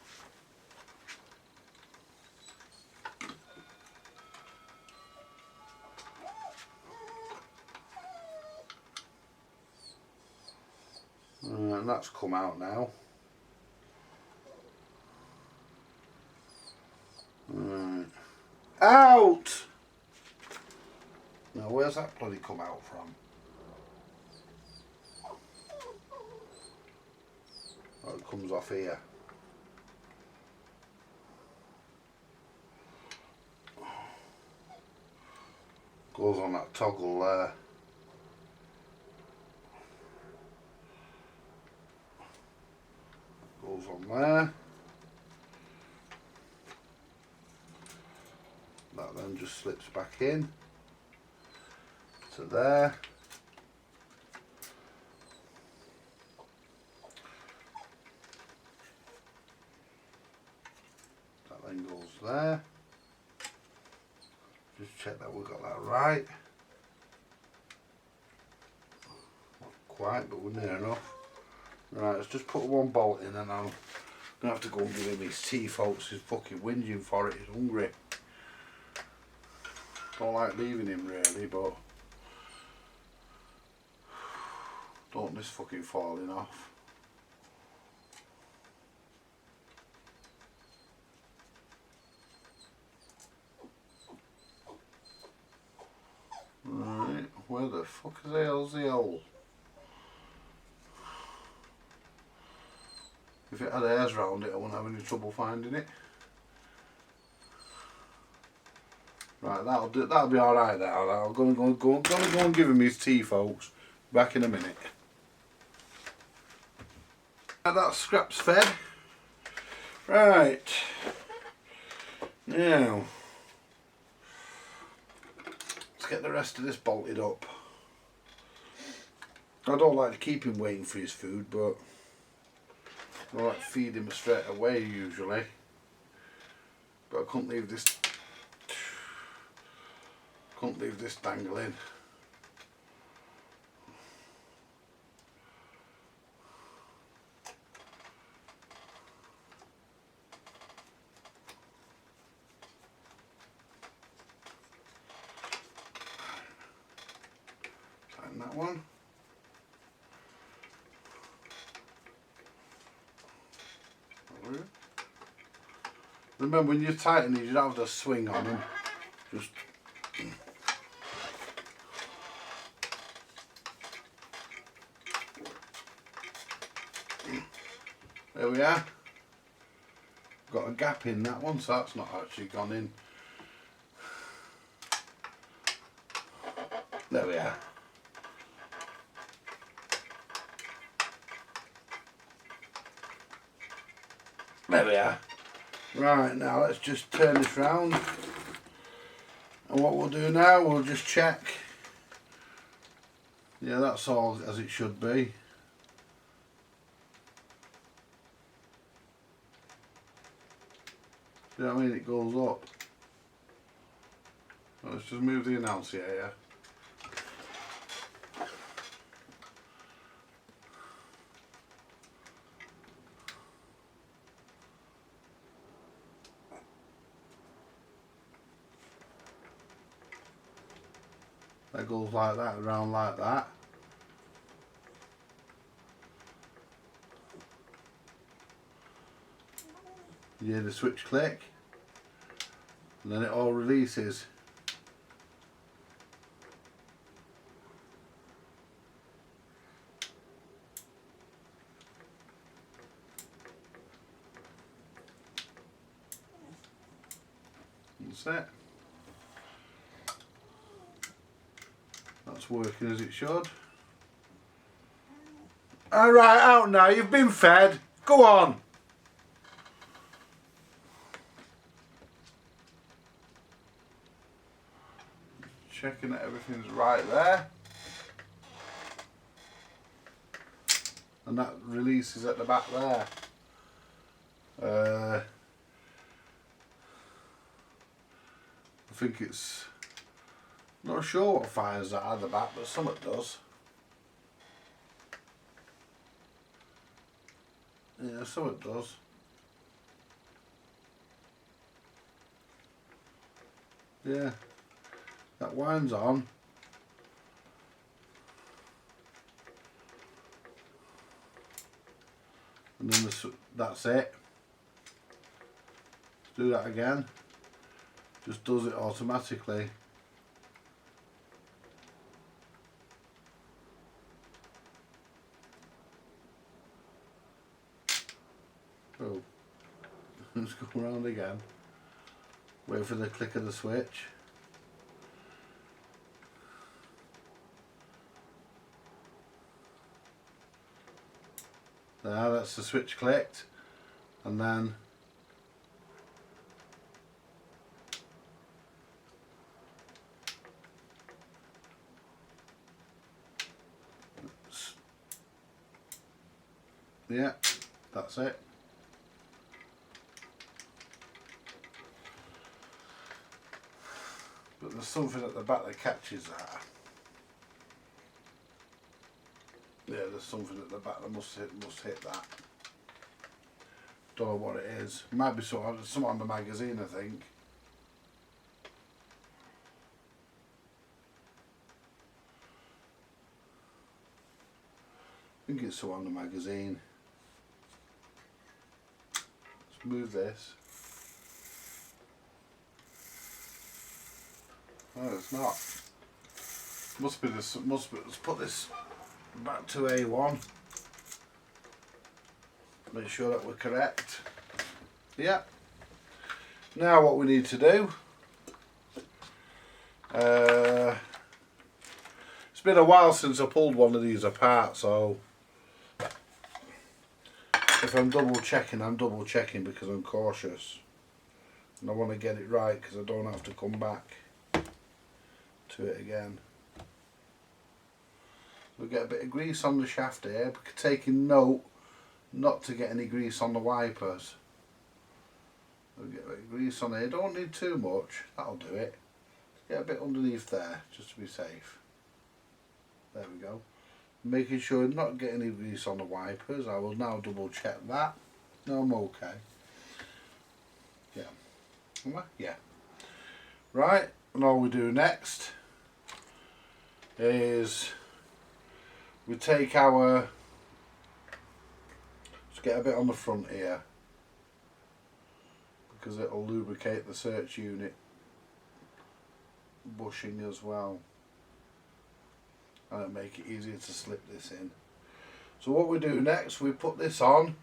And that's come out now. Right. Out! Now where's that bloody come out from? Oh, it comes off here. Goes on that toggle there. Goes on there. That then just slips back in to there. That then goes there. Just check that we've got that right. Not quite, but we're near enough. Right, let's just put one bolt in and I'm gonna have to go and give him his tea, folks. He's fucking whinging for it, he's hungry. Don't like leaving him really, but don't want this fucking falling off. Right, where the fuck is the hell's the hole? If it had hairs round it, I wouldn't have any trouble finding it. Right, that'll be alright now. I'm gonna go and give him his tea, folks. Back in a minute. Right, that scrap's fed. Right. Now let's get the rest of this bolted up. I don't like to keep him waiting for his food, but I like to feed him straight away usually. But I couldn't leave this dangling. Tighten that one. Remember, when you tighten these, you don't have to swing on them. Just there we are. Got a gap in that one, so that's not actually gone in. There we are. There we are. Right, now let's just turn this round. And what we'll do now, we'll just check. Yeah, that's all as it should be. You know what I mean? It goes up. Let's just move the announcer here. That goes like that, around like that. You hear the switch click, and then it all releases. That's it. That's working as it should. Alright, out now, you've been fed. Go on. Checking that everything's right there. And that releases at the back there. I think it's, not sure what fires that at the back, but some it does. Yeah, some it does. Yeah, that winds on. And then that's it. Do that again. Just does it automatically. Oh, let's go around again. Wait for the click of the switch. There, that's the switch clicked, and then yeah, that's it. But there's something at the back that catches that. Yeah, there's something at the back that must hit that. Don't know what it is. Might be something on the magazine, I think. I think it's something on the magazine. Let's move this. No, it's not. Must be this. Must be. Let's put this back to A1. Make sure that we're correct. Yeah. Now what we need to do. It's been a while since I pulled one of these apart, so if I'm double checking because I'm cautious. And I want to get it right because I don't have to come back to it again. We'll get a bit of grease on the shaft here, taking note not to get any grease on the wipers. We'll get a bit of grease on here, don't need too much, that'll do it. Get a bit underneath there, just to be safe. There we go. Making sure not getting any grease on the wipers. I will now double check that. No, I'm okay. Yeah. Yeah. Right, and all we do next is we take our, let's get a bit on the front here because it'll lubricate the search unit bushing as well, and it'll make it easier to slip this in. So what we do next, we put this on.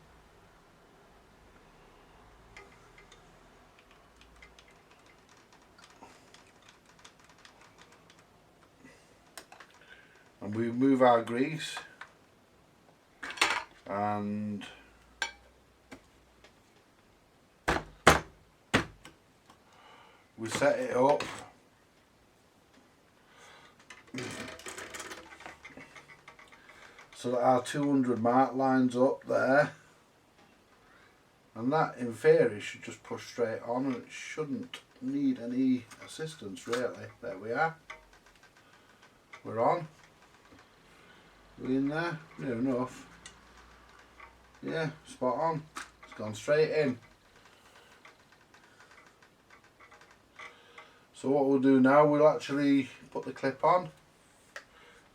And we move our grease and we set it up so that our 200 mark lines up there, and that in theory should just push straight on and it shouldn't need any assistance really. There we are, we're on. We in there? Near enough. Yeah, spot on. It's gone straight in. So what we'll do now, we'll actually put the clip on.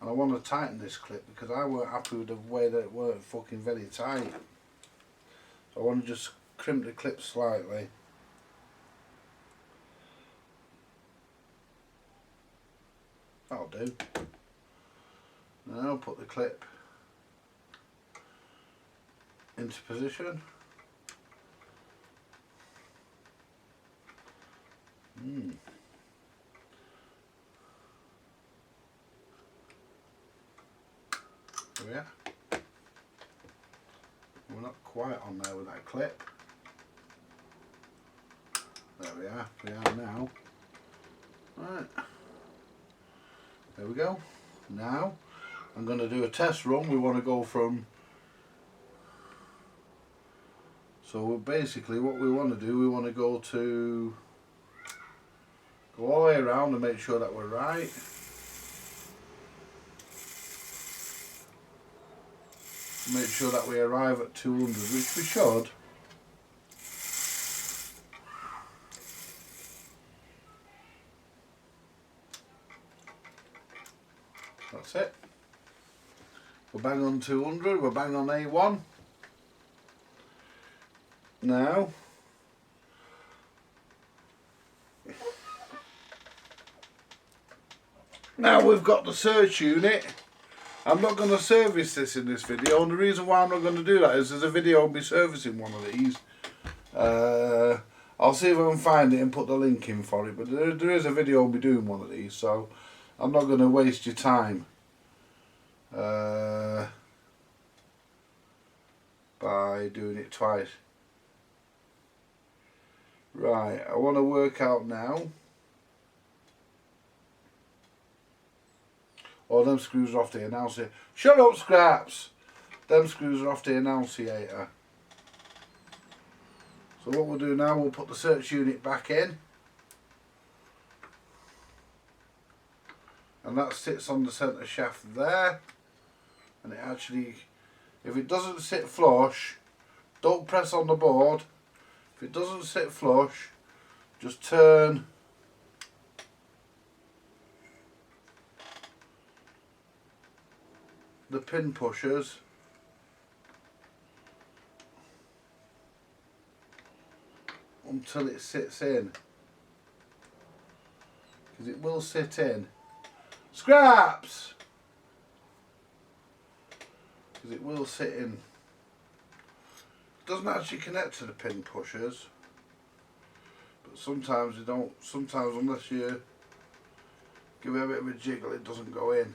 And I want to tighten this clip because I weren't happy with the way that it weren't fucking very tight. So I want to just crimp the clip slightly. That'll do. Now put the clip into position. There we are. We're not quite on there with that clip. There we are. We are now. Right. There we go. Now I'm going to do a test run. We want to go from. So basically, what we want to do, we want to go all the way around and make sure that we're right. Make sure that we arrive at 200, which we should. That's it. We're bang on 200, we're bang on A1. Now we've got the search unit. I'm not going to service this in this video, and the reason why I'm not going to do that is there's a video of me servicing one of these. I'll see if I can find it and put the link in for it, but there is a video of me doing one of these, so I'm not going to waste your time by doing it twice. Right, I want to work out now. Oh, them screws are off the annunciator. Shut up, Scraps! Them screws are off the annunciator. So what we'll do now, we'll put the search unit back in. And that sits on the centre shaft there. And it actually, if it doesn't sit flush, don't press on the board. If it doesn't sit flush, just turn the pin pushers until it sits in, because it will sit in. Scraps! Because it will sit in. It doesn't actually connect to the pin pushers, but sometimes they don't. Sometimes unless you give it a bit of a jiggle, it doesn't go in.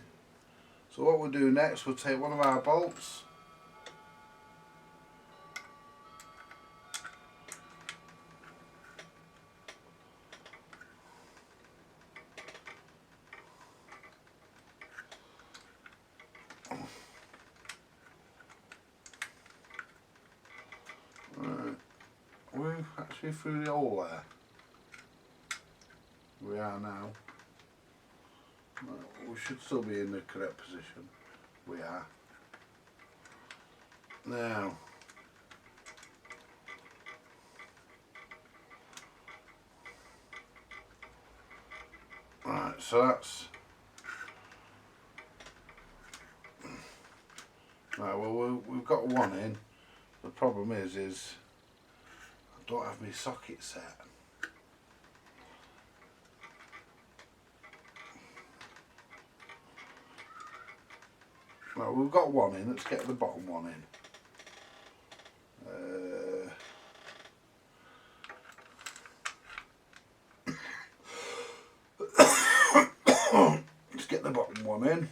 So what we'll do next, we'll take one of our bolts, right. We're actually through the hole there. We are now. We should still be in the correct position. We are. Now, right, so that's right. Well, we've got one in. The problem is I don't have my socket set. Well, we've got one in. Let's get the bottom one in. Let's get the bottom one in.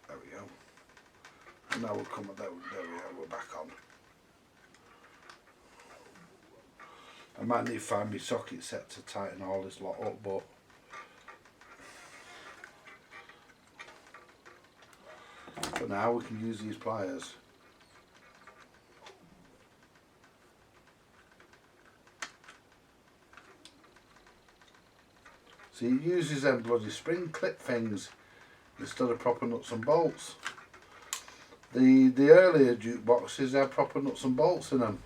There we go. And now we'll come there we are, we're back on. I might need to find my socket set to tighten all this lot up, but for now we can use these pliers. So he uses them bloody spring clip things instead of proper nuts and bolts. The earlier jukeboxes had proper nuts and bolts in them.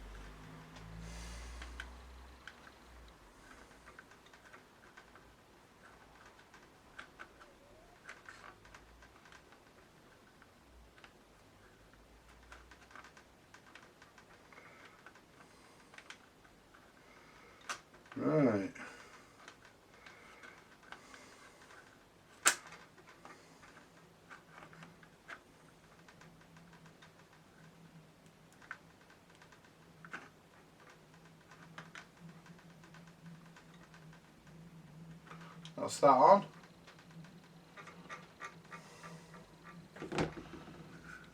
That's that on.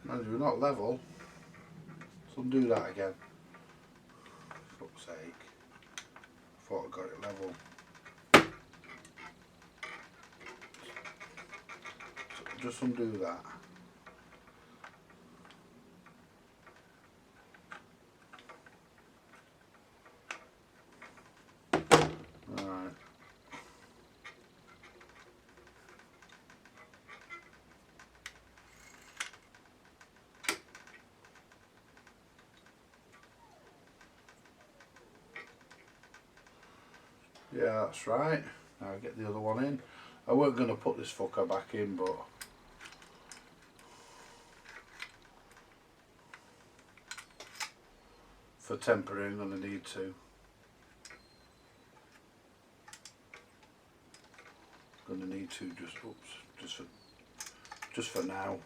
Mind you, we're not level. So undo that again. For fuck's sake. I thought I got it level. So just undo that. Right. Yeah, that's right. Now I get the other one in. I weren't going to put this fucker back in, but for temporary I'm going to need to. Going to need to just for now.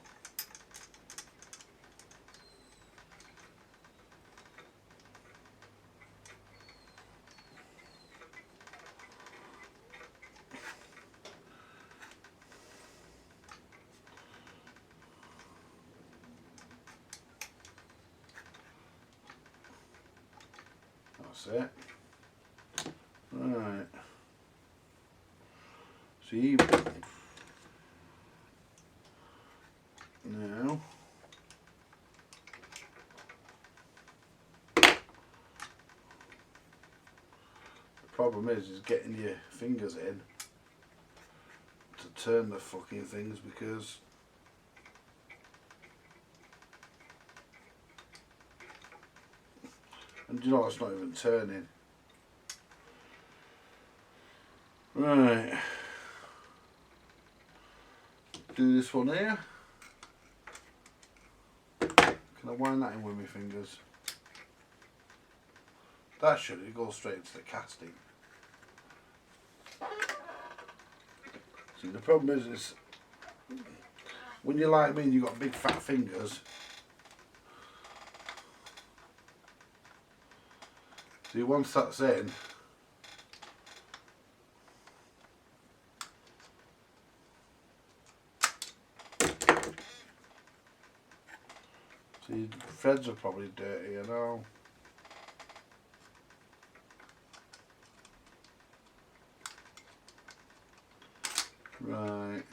That's it. Right. See now. The problem is getting your fingers in to turn the fucking things, because and you know it's not even turning. Right. Do this one here. Can I wind that in with my fingers? That should, it goes straight into the casting. See, the problem is when you're like me and you've got big fat fingers, see, once that's in, see, threads are probably dirty, you know. Right.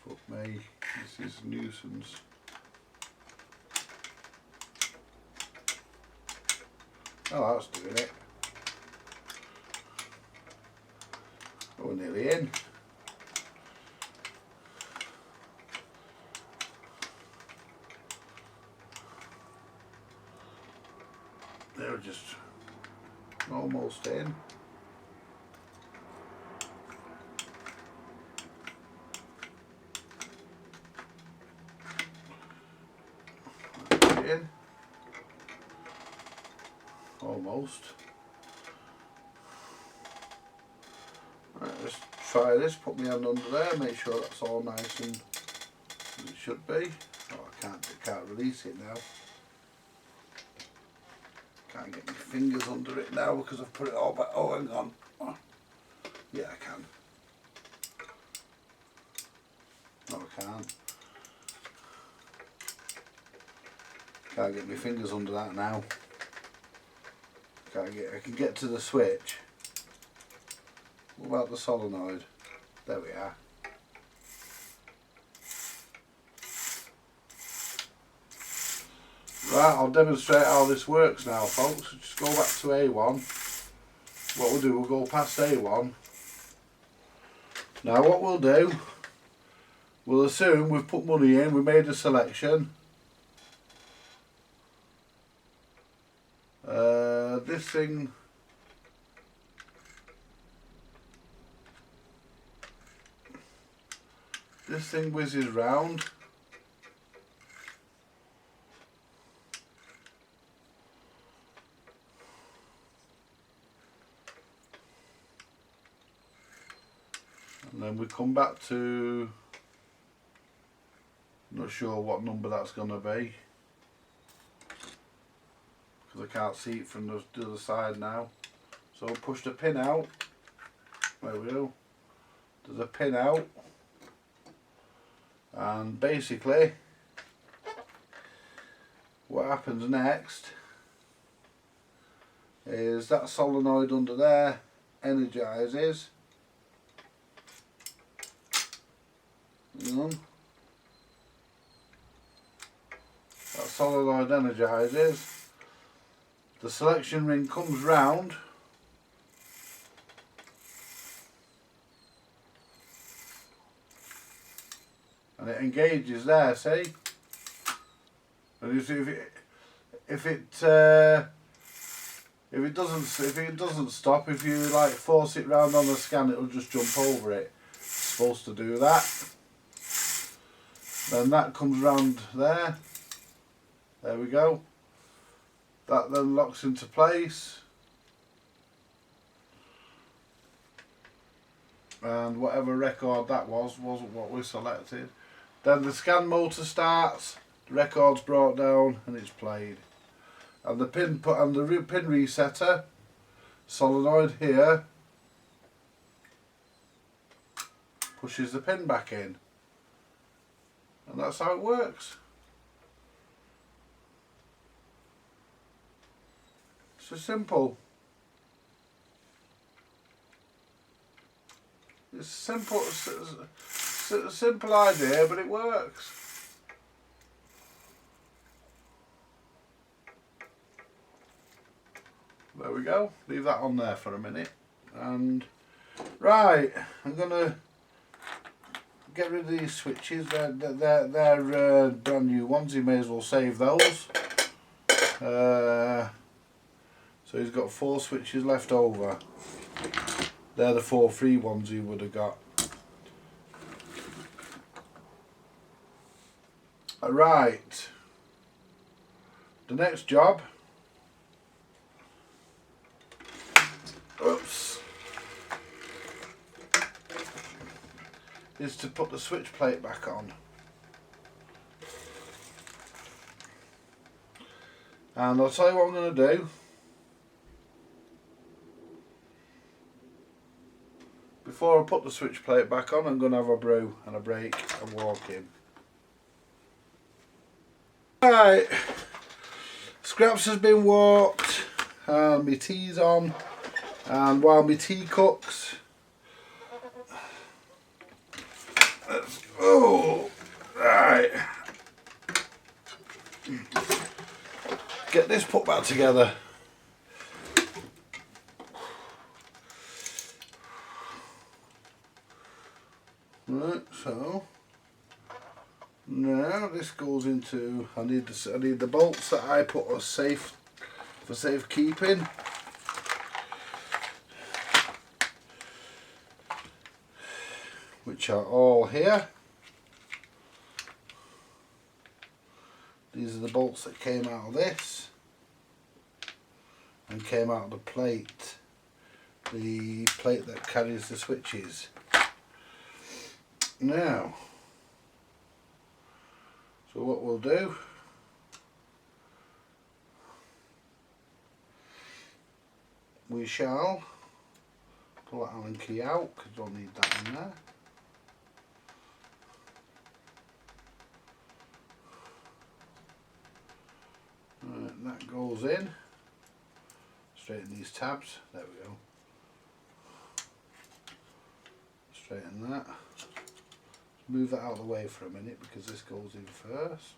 Fuck me, this is a nuisance. Oh, that's doing it. Oh, we're nearly in. They're just almost in. In. Almost. Right, let's try this. Put my hand under there. Make sure that's all nice and as it should be. Oh, I can't release it now. Can't get my fingers under it now because I've put it all back. Oh, hang on. Oh. Yeah, I can. No, I can't. Can't get my fingers under that now. I can get to the switch. What about the solenoid? There we are. Right, I'll demonstrate how this works now, folks. Just go back to A1. What we'll do, we'll go past A1. Now what we'll do, we'll assume we've put money in, we made a selection. This thing whizzes round. And then we come back to, not sure what number that's going to be, because I can't see it from the other side now. So we'll push the pin out. There we go. There's a pin out. And basically, what happens next is that solenoid under there energises. That solenoid energises. The selection ring comes round. And it engages there, see? And you see if it doesn't stop, if you like force it round on the scan, it'll just jump over it. It's supposed to do that. Then that comes round there. There we go. That then locks into place. And whatever record that wasn't what we selected. Then the scan motor starts, the record's brought down and it's played. And the pin resetter solenoid here pushes the pin back in. And that's how it works. It's so simple. It's simple, a simple idea, but it works. There we go. Leave that on there for a minute. And right, I'm gonna get rid of these switches. They're brand new ones. You may as well save those. So he's got 4 switches left over. They're the 4 free ones he would have got. Right. The next job. Oops. Is to put the switch plate back on. And I'll tell you what I'm going to do. Before I put the switch plate back on, I'm going to have a brew and a break and walk in. Right, scraps has been walked and my tea's on, and while my tea cooks, let's go. Right, get this put back together. Right, so now this goes into, I need the bolts that I put as safe, for safe keeping. Which are all here. These are the bolts that came out of this and came out of the plate that carries the switches. Now, so what we'll do, we shall pull that Allen key out because we'll need that in there. Right, that goes in, straighten these tabs, there we go, straighten that. Move that out of the way for a minute because this goes in first.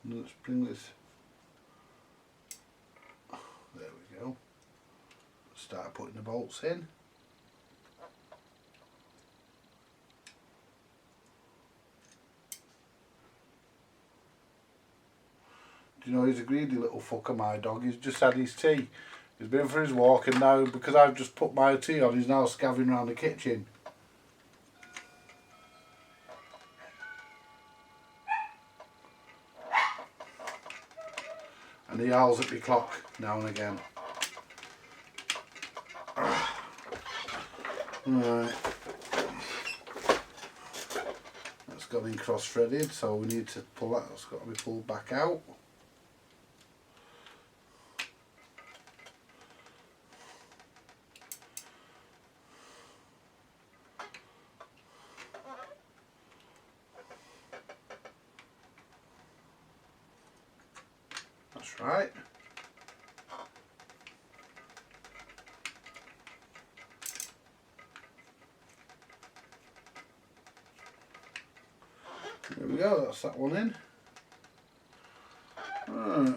And let's bring this, there we go, start putting the bolts in. You know, he's a greedy little fucker, my dog. He's just had his tea. He's been for his walk, and now, because I've just put my tea on, he's now scavenging around the kitchen. and he howls at my clock now and again. Right, that's got been cross-threaded, so we need to pull that. That's got to be pulled back out. That's right. There we go, that's that one in. Right.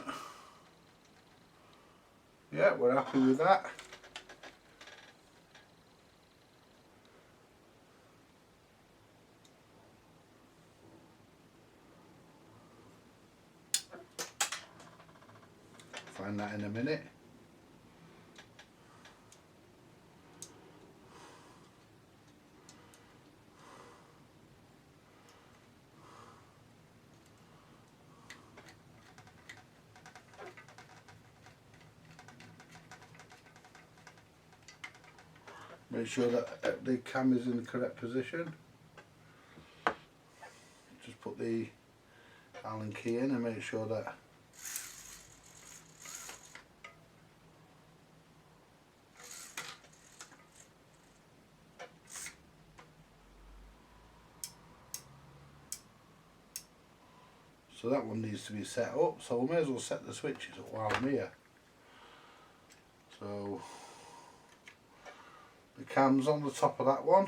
Yeah, we're happy with that. Find that in a minute. Make sure that the cam is in the correct position. Just put the Allen key in and make sure that so that one needs to be set up, so we may as well set the switches up while I'm here. So the cam's on the top of that one.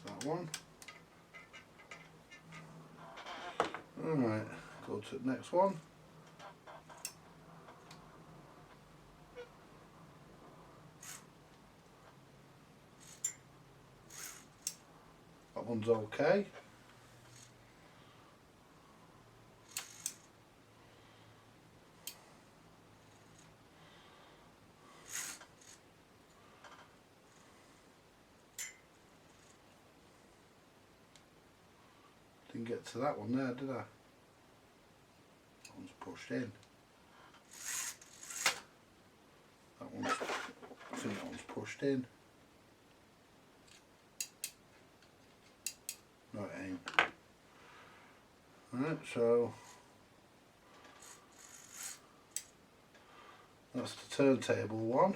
That one. Alright, go to the next one. That one's okay. Didn't get to that one there, did I? That one's pushed in. That one's, I think that one's pushed in. No, it ain't. Right, so that's the turntable one.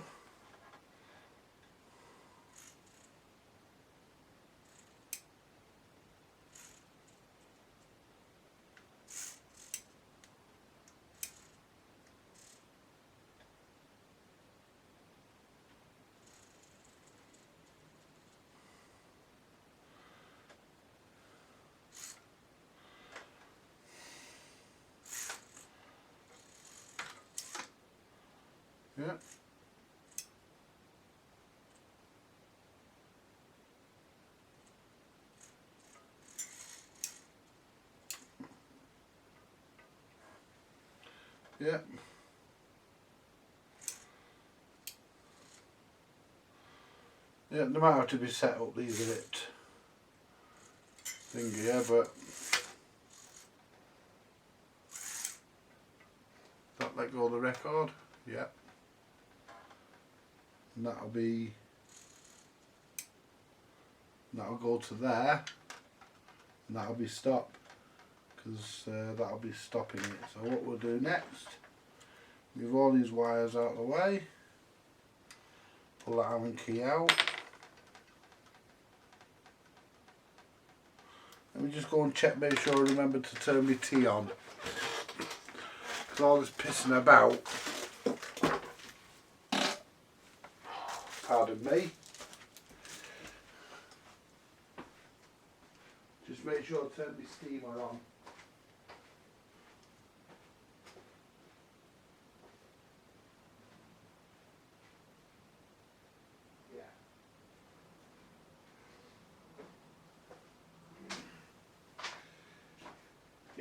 Yeah. Yeah. Yeah, they might have to be set up these a bit thingy, yeah, but that let go of the record, yeah. And that'll go to there, and that'll be stop, because that'll be stopping it. So what we'll do next, move all these wires out of the way, pull that Allen key out. Let me just go and check, make sure I remember to turn my T on. Because all this pissing about, pardon me, just make sure I turn my steamer on.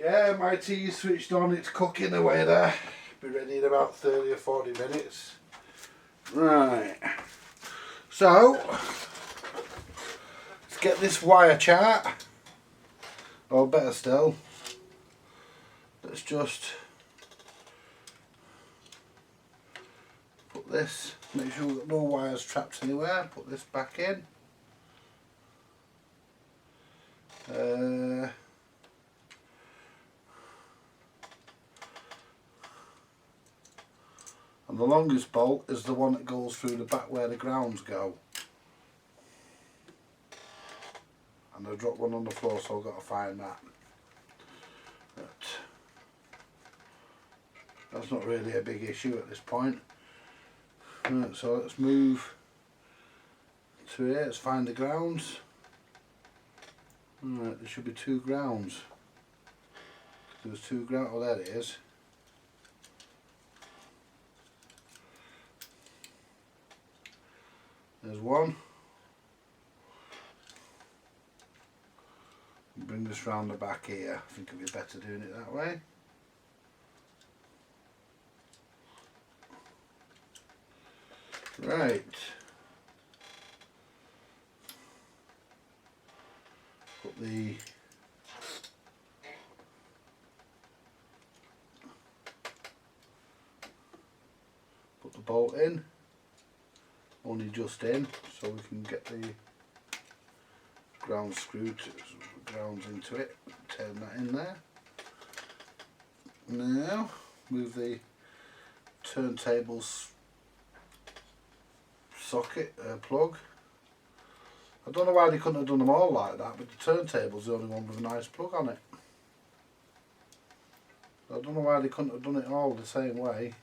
Yeah, my tea is switched on, it's cooking away there. Be ready in about 30 or 40 minutes. Right. So, let's get this wire chart. Or better still, let's just put this, make sure we've got no wires trapped anywhere, put this back in. And the longest bolt is the one that goes through the back where the grounds go. And I dropped one on the floor, so I've got to find that. But that's not really a big issue at this point. Right, so let's move to here, let's find the grounds. Right, there should be 2 grounds. There's 2 grounds, oh there it is. There's one. Bring this round the back here. I think it'd be better doing it that way. Right. Put the bolt in. Only just in, so we can get the ground screwed grounds into it. Turn that in there. Now move the turntable's socket plug. I don't know why they couldn't have done them all like that, but the turntable's the only one with a nice plug on it. I don't know why they couldn't have done it all the same way.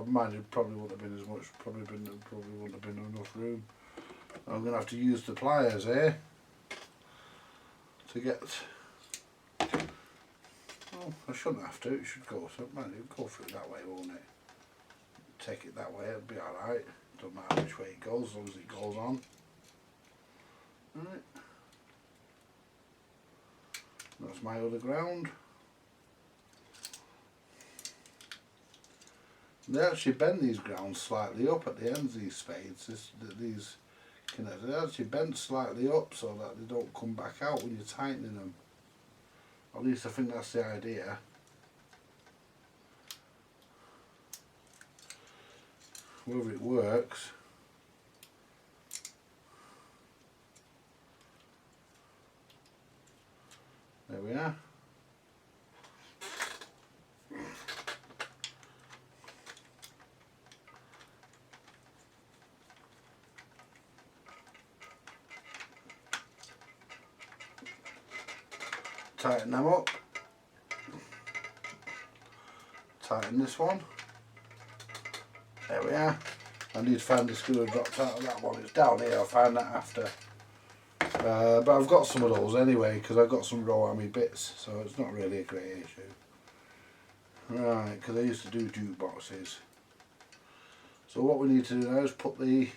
Mind you, probably wouldn't have been as much. Probably wouldn't have been enough room. I'm going to have to use the pliers here to get. Oh, I shouldn't have to. It should go. So man, it'll go through that way, won't it? Take it that way. It'll be all right. Doesn't matter which way it goes, as long as it goes on. Right. That's my other ground. They actually bend these grounds slightly up at the ends of these spades. These connectors, they actually bend slightly up so that they don't come back out when you're tightening them. At least I think that's the idea. Whether it works. There we are. Tighten them up. Tighten this one. There we are. I need to find the screw that dropped out of that one. It's down here. I'll find that after. But I've got some of those anyway because I've got some ROWE AMI bits, so it's not really a great issue. Right, because I used to do jukeboxes. So what we need to do now is put the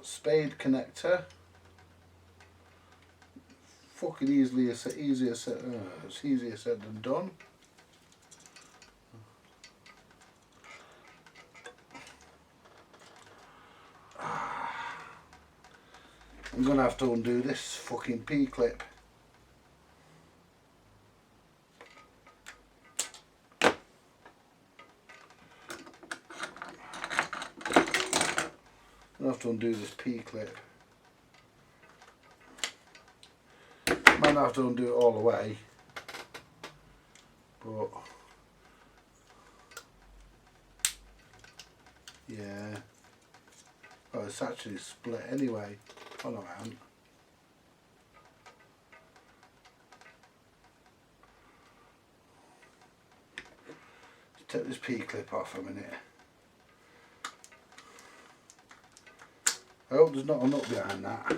spade connector. Fucking it's easier said than done. I'm gonna have to undo this fucking P-clip. I'm gonna have to undo this P-clip. Might not have to undo it all the way, but yeah. Oh, it's actually split anyway. Oh no, I haven't. Let's take this P-clip off a minute. I hope there's not a nut behind that.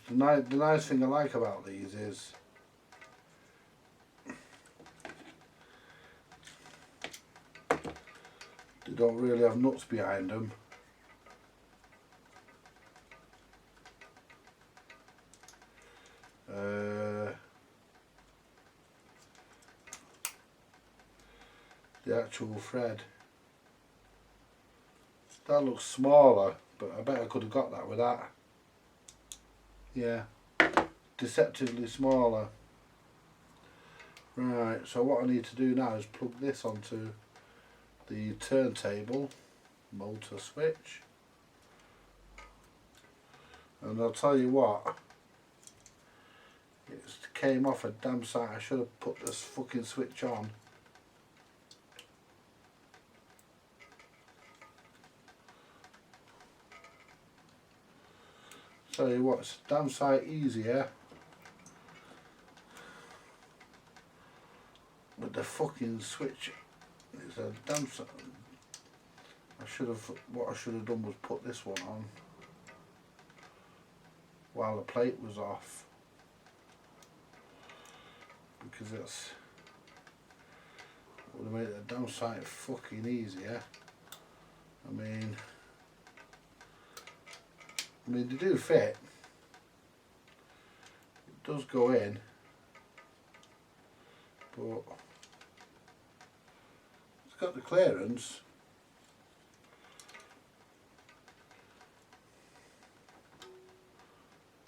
The nice thing I like about these is don't really have nuts behind them. The actual thread. That looks smaller, but I bet I could have got that with that. Yeah, deceptively smaller. Right, so what I need to do now is plug this onto the turntable motor switch. And I'll tell you what, it came off a damn sight. I should have put this fucking switch on. Tell you what, it's a damn sight easier with the fucking switch. It's a damn sight. What I should have done was put this one on while the plate was off, because that's would have made it a damn sight fucking easier. I mean they do fit. It does go in, but it's got the clearance.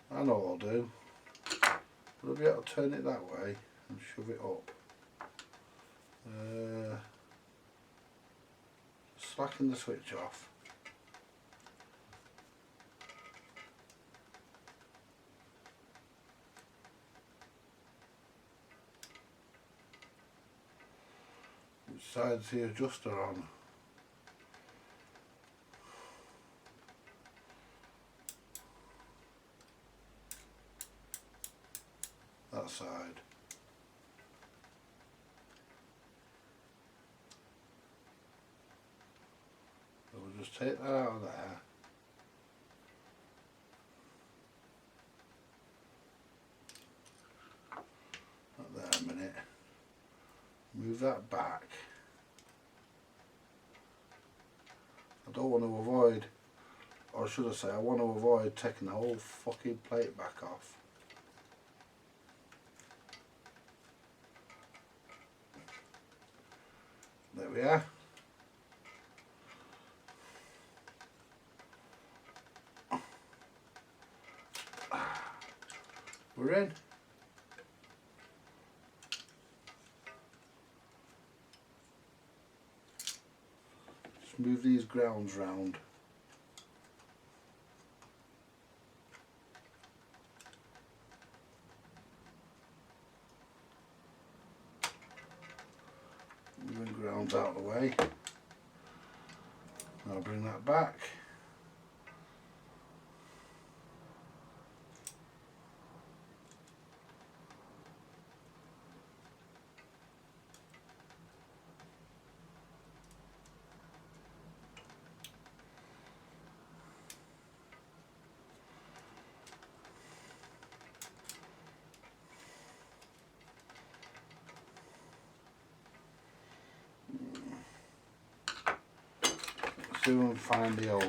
I know what I'll do. I'll be able to turn it that way and shove it up. Slacken the switch off. Which side's the adjuster on? That side. So we'll just take that out of there. Not there a minute. Move that back. I don't want to avoid, or should I say, I want to avoid taking the whole fucking plate back off. There we are. We're in. Just move these grounds round. Moving grounds out of the way. I'll bring that back. See if I can find the hole. I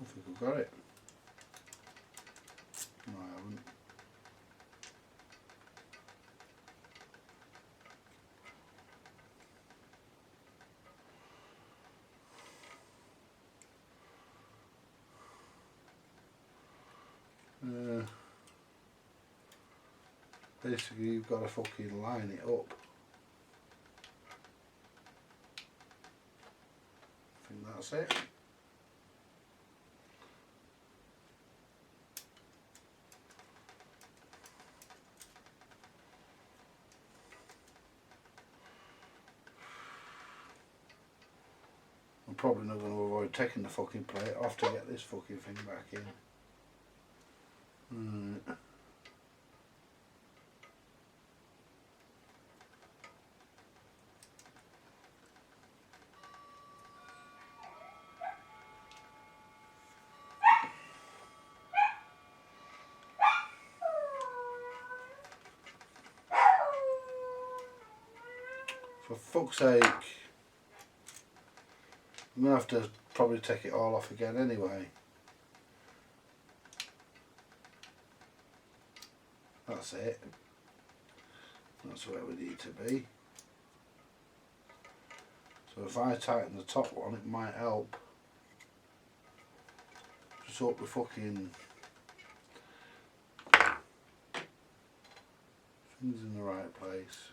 think I've got it. No, I haven't. Basically, you've got to fucking line it up. I think that's it. I'm probably not going to avoid taking the fucking plate off to get this fucking thing back in. For fuck's sake. I'm going to have to probably take it all off again anyway. That's it. That's where we need to be. So if I tighten the top one, it might help. Just hope we fucking things in the right place.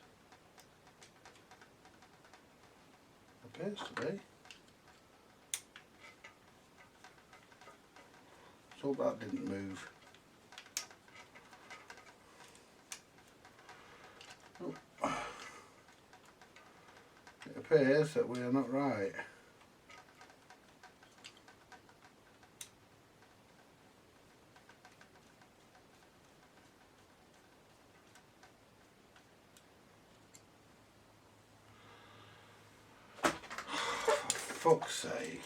Appears to be. So that didn't move. Oh. It appears that we are not right. For fuck's sake.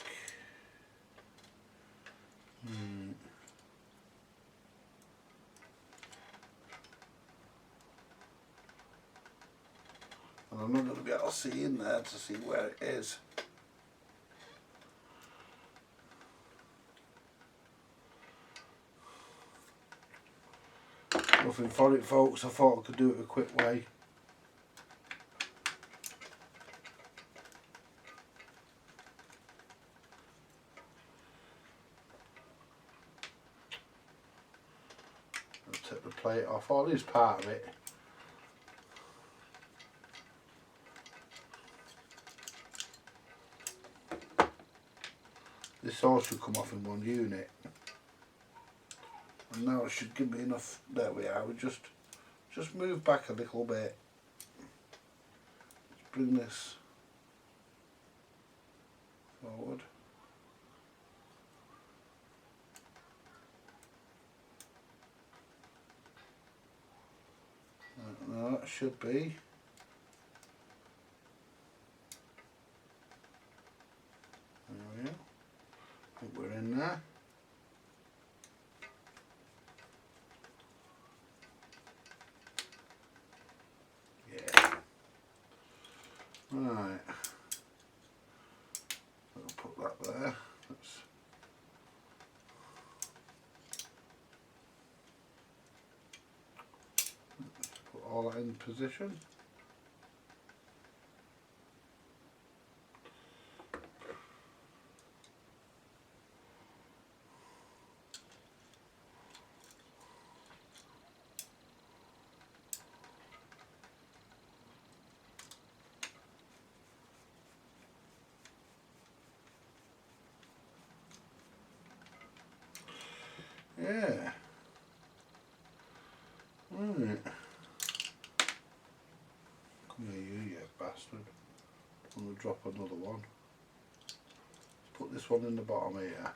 And I'm not going to be able to see in there to see where it is. Nothing for it, folks. I thought I could do it a quick way. I'll take the plate off, or at least part of it. This all should come off in one unit. And now it should give me enough. There we are. We just move back a little bit. Let's bring this forward. Now that should be. There we are. I think we're in there. Yeah. Right. I'll put that there. Let's put all that in position. Yeah. Right. Come here, you bastard. I'm going to drop another one. Let's put this one in the bottom here.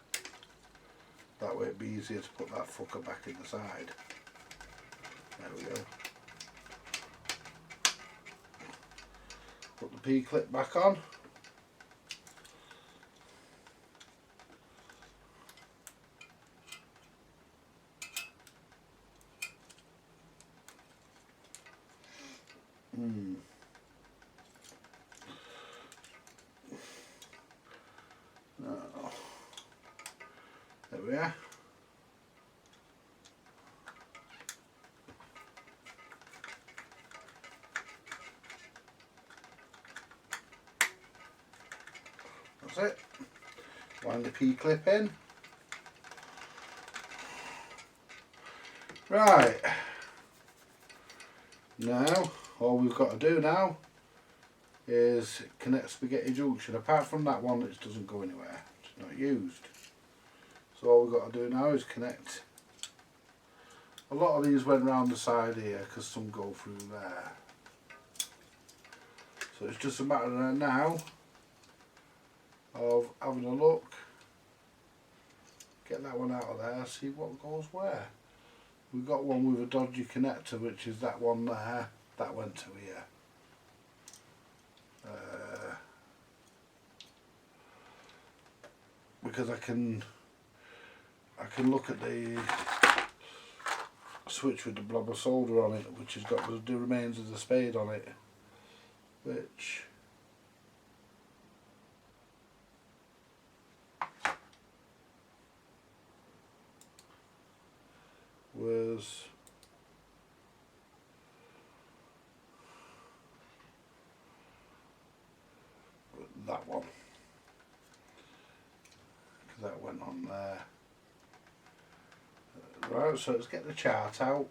That way it'd be easier to put that fucker back in the side. There we go. Put the P-clip back on. Oh. There we are. That's it. Wind the P-clip in. Right. Now, all we've got to do now is connect spaghetti junction. Apart from that one, it doesn't go anywhere. It's not used. So all we've got to do now is connect. A lot of these went round the side here because some go through there. So it's just a matter now of having a look. Get that one out of there, see what goes where. We've got one with a dodgy connector, which is that one there. That went to here. Because I can look at the switch with the blob of solder on it, which has got the remains of the spade on it, which was that one. That went on there. Right, so let's get the chart out.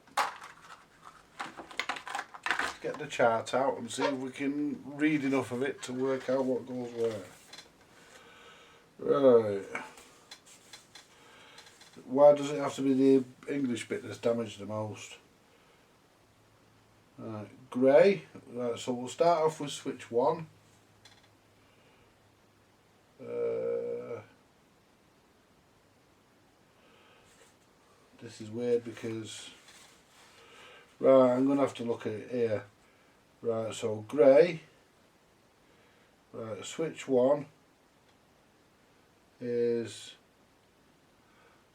Let's get the chart out and see if we can read enough of it to work out what goes where. Right. Why does it have to be the English bit that's damaged the most? Right, grey. Right, so we'll start off with switch 1. This is weird because, right, I'm going to have to look at it here. Right, so grey. Right, switch 1 is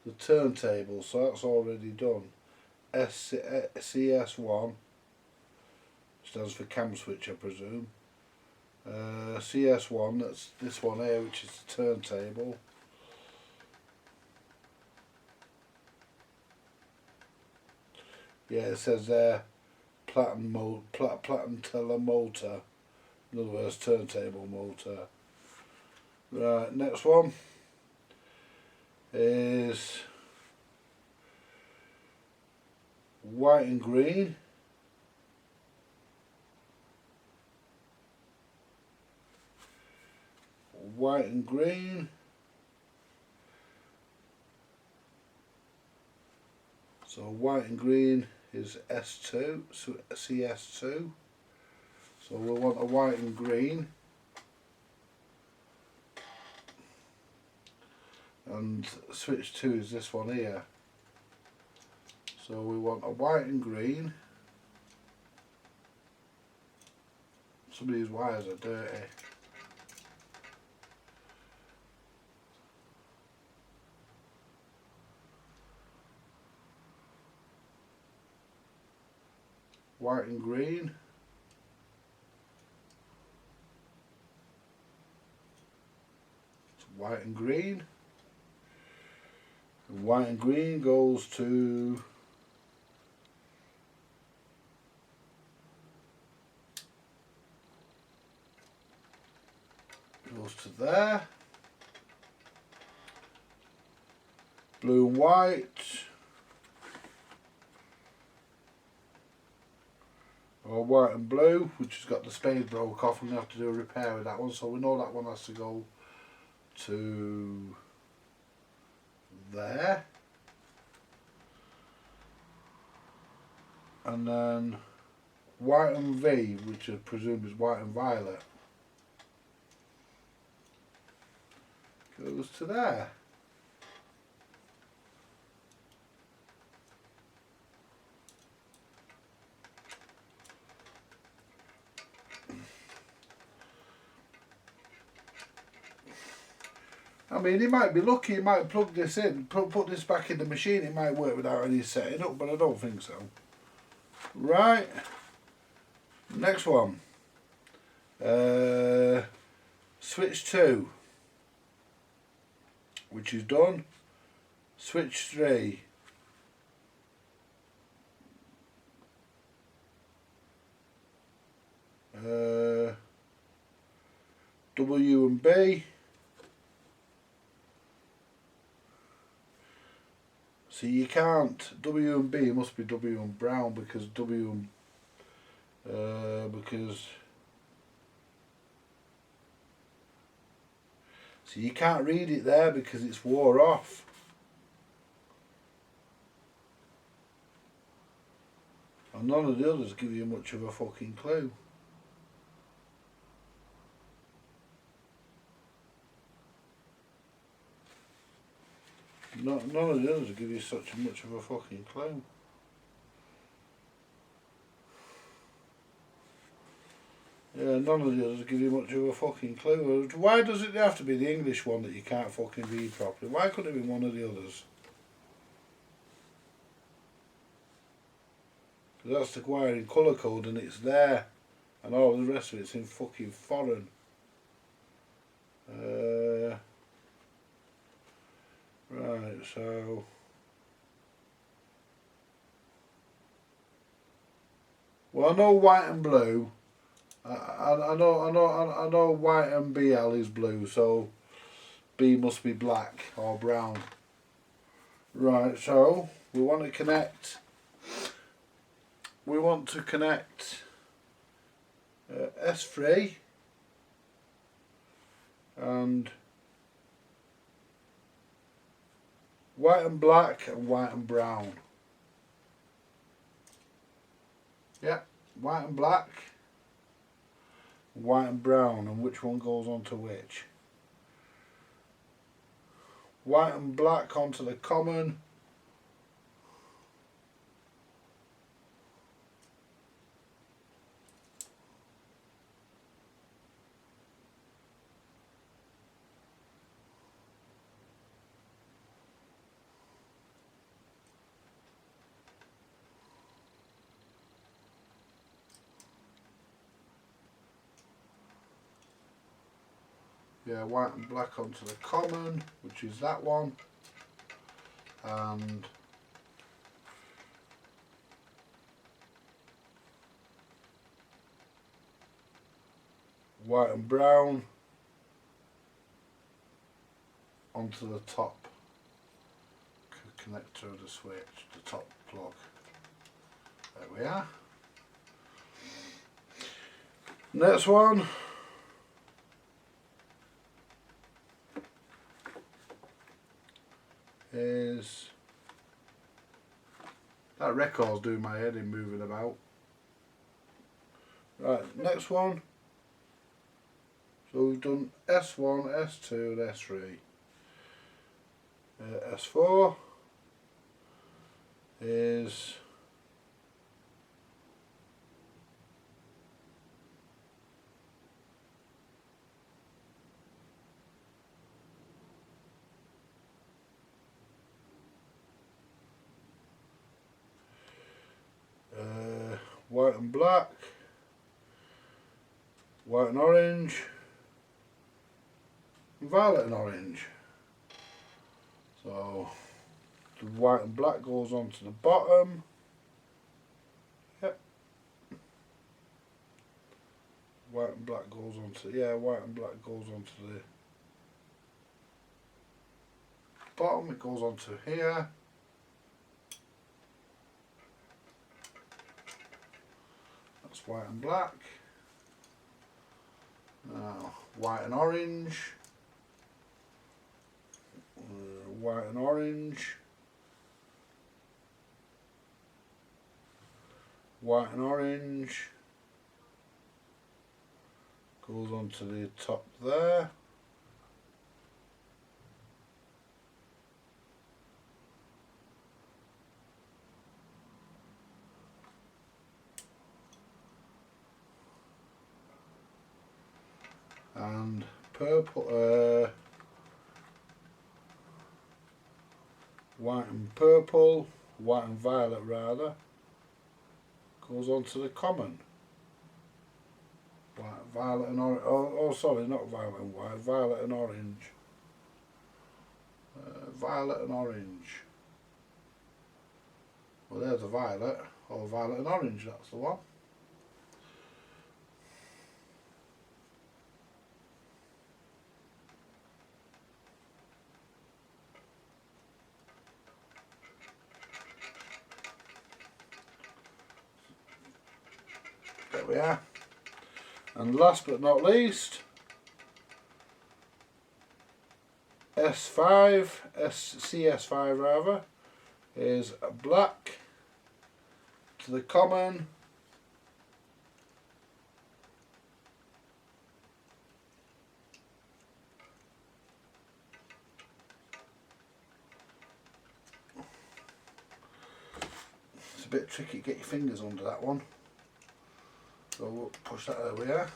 the turntable, so that's already done. CS1 stands for cam switch, I presume. CS1, that's this one here, which is the turntable. Yeah, it says there platinum teller motor, in other words turntable motor. Right, next one is white and green. White and green. So white and green is S2, so CS2. So we'll want a white and green. And switch 2 is this one here. So we want a white and green. Some of these wires are dirty. White and green. It's white and green. And white and green goes to there. Blue and white. Or white and blue, which has got the spade broke off, and we have to do a repair with that one, so we know that one has to go to there. And then white and V, which I presume is white and violet, goes to there. I mean, he might be lucky, he might plug this in, put this back in the machine, it might work without any setting up, but I don't think so. Right, next one. Switch 2, which is done. Switch 3. W and B. So you can't, W and B must be W and brown because W and, so you can't read it there because it's wore off. And none of the others give you much of a fucking clue. None of the others give you such much of a fucking clue. Yeah, none of the others give you much of a fucking clue. Why does it have to be the English one that you can't fucking read properly? Why couldn't it be one of the others? Because that's the wiring colour code and it's there. And all the rest of it's in fucking foreign. Right, so Well, I know white and blue. I know white and BL is blue, so B must be black or brown. Right, so we want to connect. We want to connect S3 and white and black and white and brown. Yeah, white and black, white and brown, and which one goes on to which? White and black onto the common. Yeah, white and black onto the common, which is that one, and white and brown onto the top connector of the switch, the top plug. There we are. Next one is, that record's doing my head in moving about. Right, next one. So we've done S1, S2 and S3. S4 is white and black, white and orange, and violet and orange. So the white and black goes onto the bottom. Yep. White and black goes onto, yeah, white and black goes onto the bottom. It goes onto here. That's white and black. Now white and orange. White and orange. White and orange goes onto the top there. And purple, white and purple, white and violet rather, goes onto the common. White, violet and orange, oh sorry, not violet and white, violet and orange. Violet and orange. Well, there's a violet, or violet and orange, that's the one. There we are. And last but not least, CS5 rather, is black to the common, it's a bit tricky to get your fingers under that one, so we'll push that over here.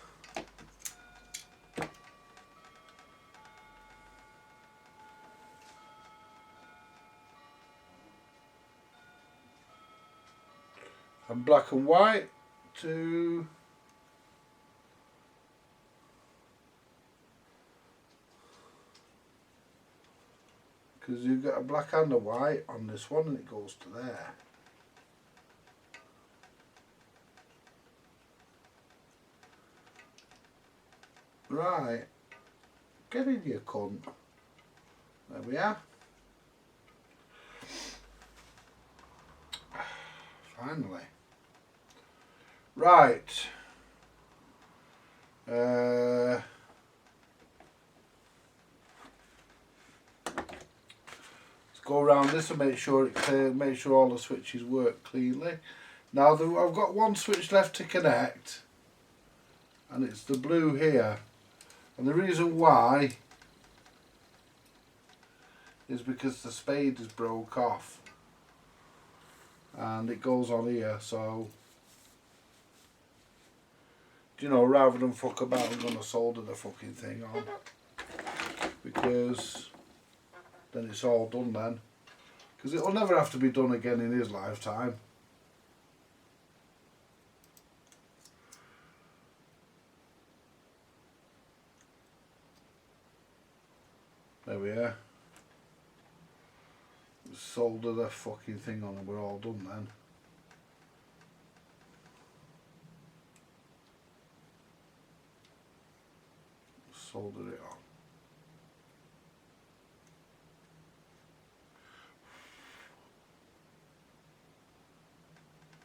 And black and white to because you've got a black and a white on this one and it goes to there. Right, get in, you cunt. There we are. Finally. Right. Let's go around this and make sure it clear, make sure all the switches work cleanly. Now I've got one switch left to connect, and it's the blue here. And the reason why is because the spade is broke off, and it goes on here. So, you know, rather than fuck about, I'm gonna solder the fucking thing on, because then it's all done then. Because it'll never have to be done again in his lifetime. There we are. Solder the fucking thing on and we're all done then. Solder it on.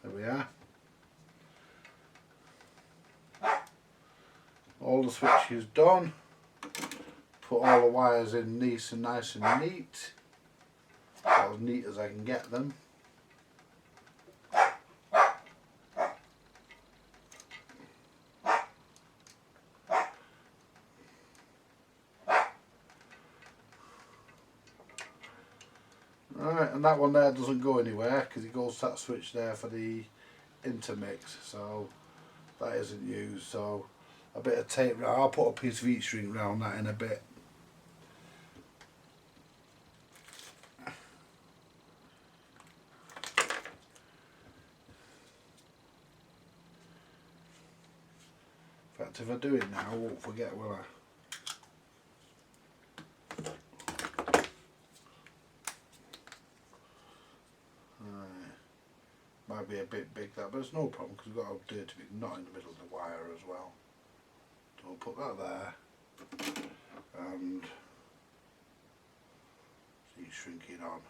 There we are. All the switches done. Put all the wires in nice and neat. As neat as I can get them. Right, and that one there doesn't go anywhere because it goes to that switch there for the intermix, so that isn't used. So a bit of tape, I'll put a piece of heat shrink around that in a bit. In fact, if I do it now, I won't forget, will I? Might be a bit big that, but it's no problem because we've got to do it to be not in the middle of the wire as well. So we'll put that there and see shrinking on.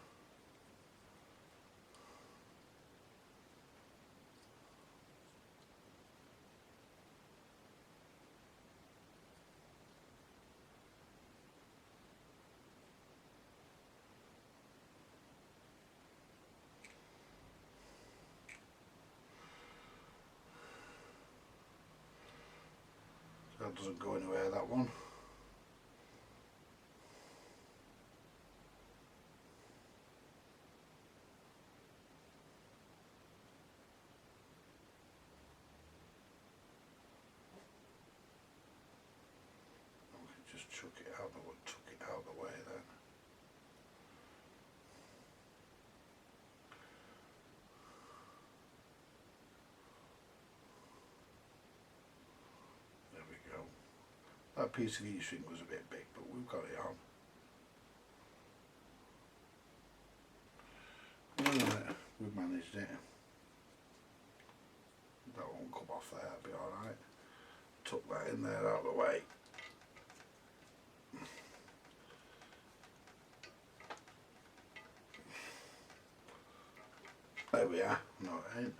That doesn't go anywhere, that one. We can just chuck it out the way then. There we go. That piece of heat shrink was a bit big, but we've got it on. Right, we've managed it. That won't come off there, that'll be alright. Tuck that in there out of the way. There we are. No, it ain't.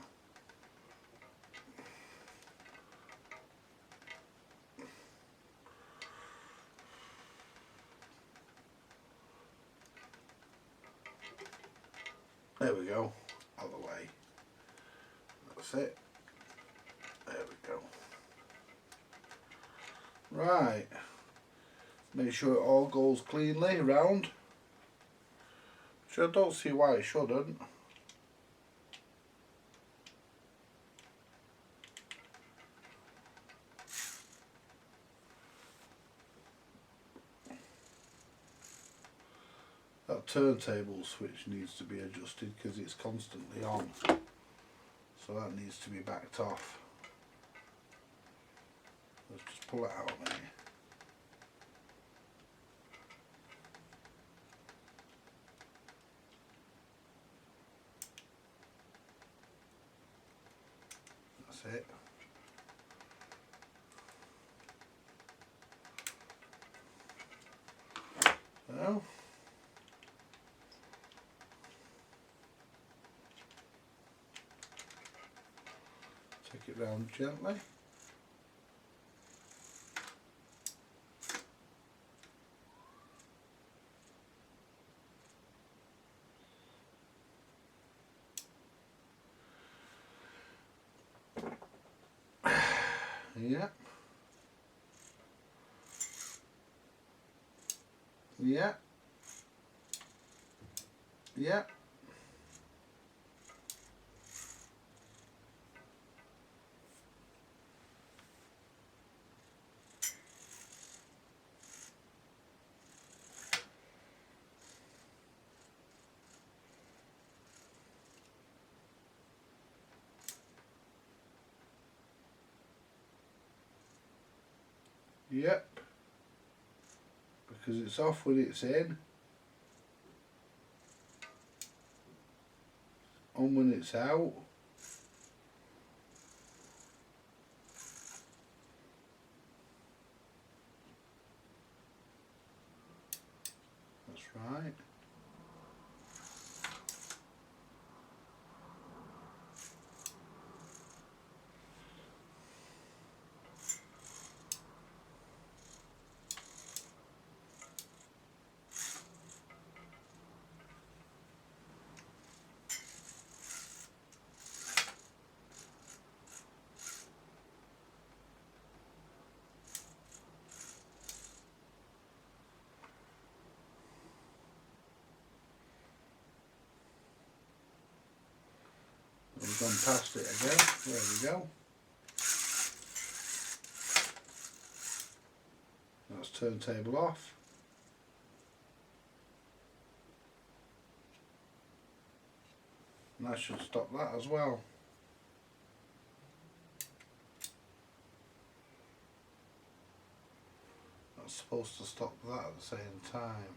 There we go. Out of the way. That's it. There we go. Right. Make sure it all goes cleanly around. Which I don't see why it shouldn't. That turntable switch needs to be adjusted because it's constantly on. So that needs to be backed off. Let's just pull it out a minute. That's it. round gently. Yeah. Yeah. Yeah. Yep. Because it's off when it's in, on when it's out. That's right. We've gone past it again. There we go. That's turntable off. And that should stop that as well. That's supposed to stop that at the same time.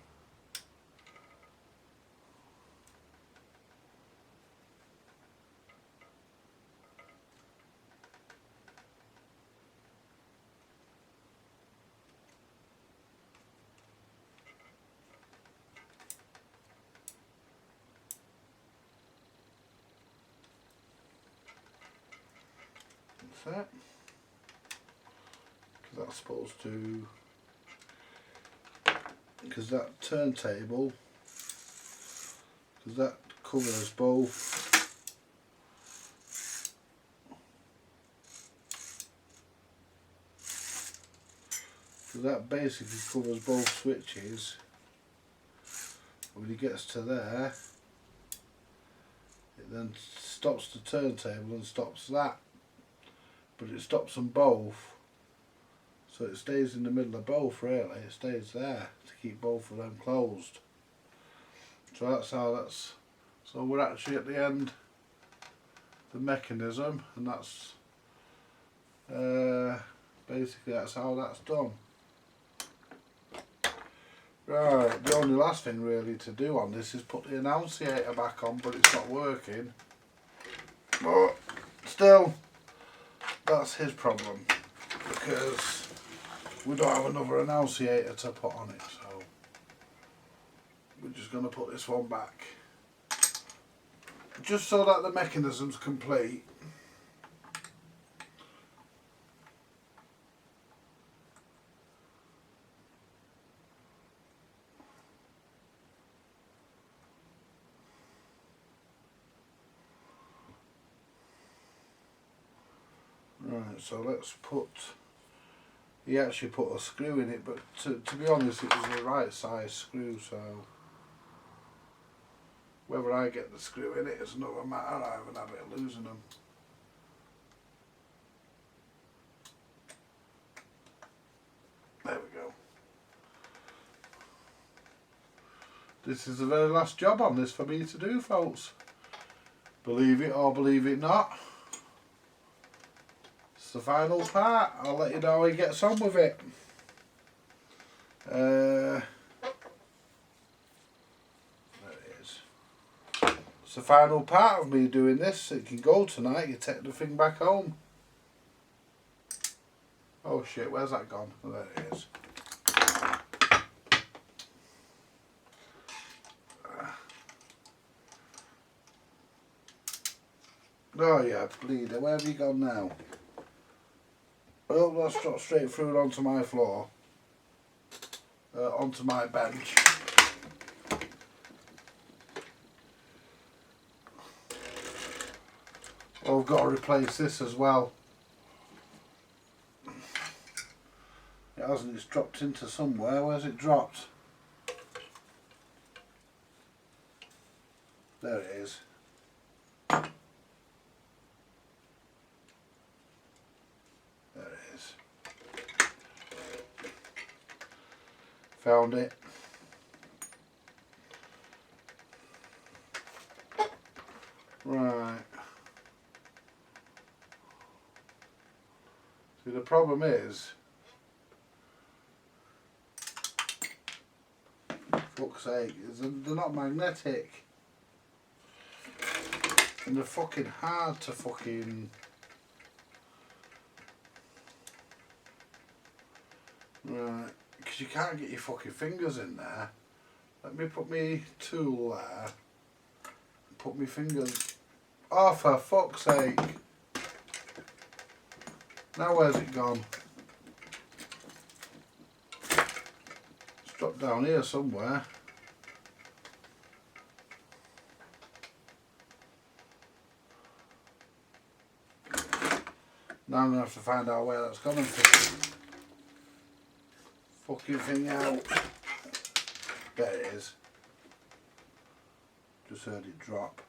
That's it. Because that's supposed to, because that turntable, because that covers both that basically covers both switches. When it gets to there, it then stops the turntable and stops that, but it stops them both, so it stays in the middle of both really. It stays there to keep both of them closed. So that's how that's, so we're actually at the end the mechanism, and that's basically that's how that's done. Right, the only last thing really to do on this is put the annunciator back on, but it's not working. But still, that's his problem, because we don't have another annunciator to put on it, so we're just going to put this one back. Just so that the mechanism's complete. Right, so let's put, he actually put a screw in it, but to be honest it was the right size screw, so whether I get the screw in it is another matter. I have a habit of losing them. There we go. This is the very last job on this for me to do, folks. Believe it or believe it not. It's the final part. I'll let you know how he gets on with it. There it is. It's the final part of me doing this. It can go tonight. You take the thing back home. Oh shit, where's that gone? Oh, there it is. Oh yeah, bleeder, where have you gone now? I hope that's dropped straight through onto my floor, onto my bench. Oh, I've got to replace this as well. It hasn't, it's dropped into somewhere. Where's it dropped? There it is. There it is. Found it. Right. See, the problem is, fuck's sake, they're not magnetic. And they're fucking hard to fucking... Right, because you can't get your fucking fingers in there. Let me put my tool there. Put my fingers... Oh, for fuck's sake. Now where's it gone? It's dropped down here somewhere. Now I'm going to have to find out where that's gone and fix fucking thing out. There it is. Just heard it drop.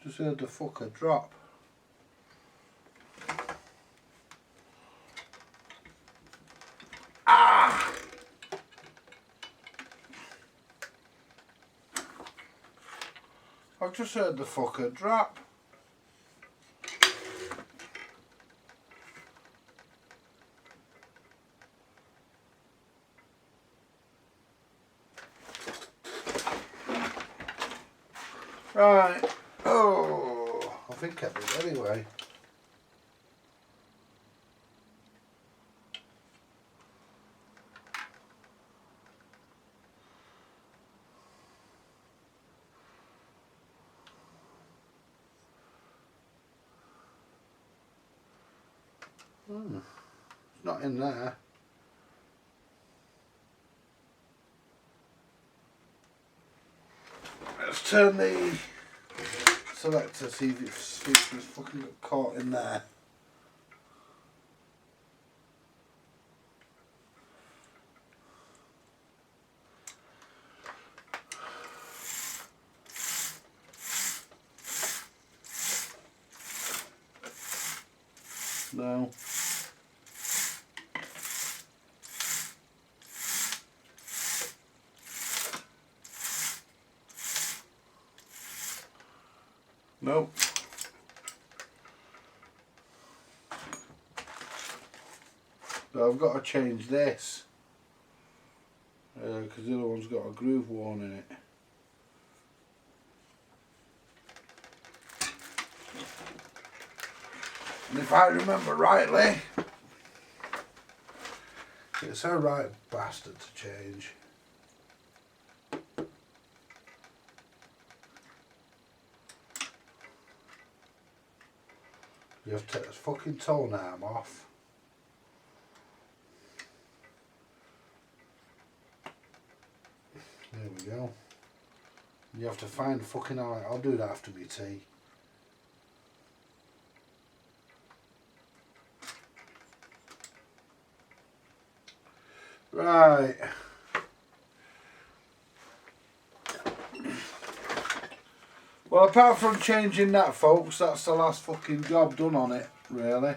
Just heard the fucker drop. Ah! I've just heard the fucker drop. Right. Oh, I think I did anyway. It's not in there. Let's turn the selector, see if it's fucking got caught in there. No. Nope. So I've got to change this because the other one's got a groove worn in it. And if I remember rightly, it's a right bastard to change. You have to take this fucking tone arm off. There we go. You have to find the fucking eye. I'll do that after my tea. Right. Well, apart from changing that, folks, that's the last fucking job done on it, really.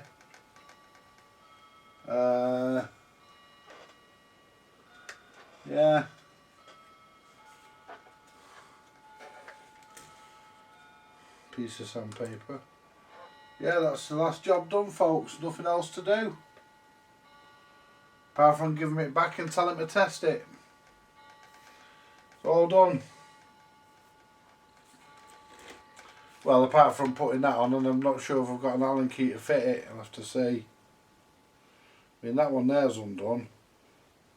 Yeah. Piece of sandpaper. Yeah, that's the last job done, folks. Nothing else to do. Apart from giving it back and tell him to test it. It's all done. Well, apart from putting that on, and I'm not sure if I've got an Allen key to fit it, I'll have to see. I mean, that one there's undone,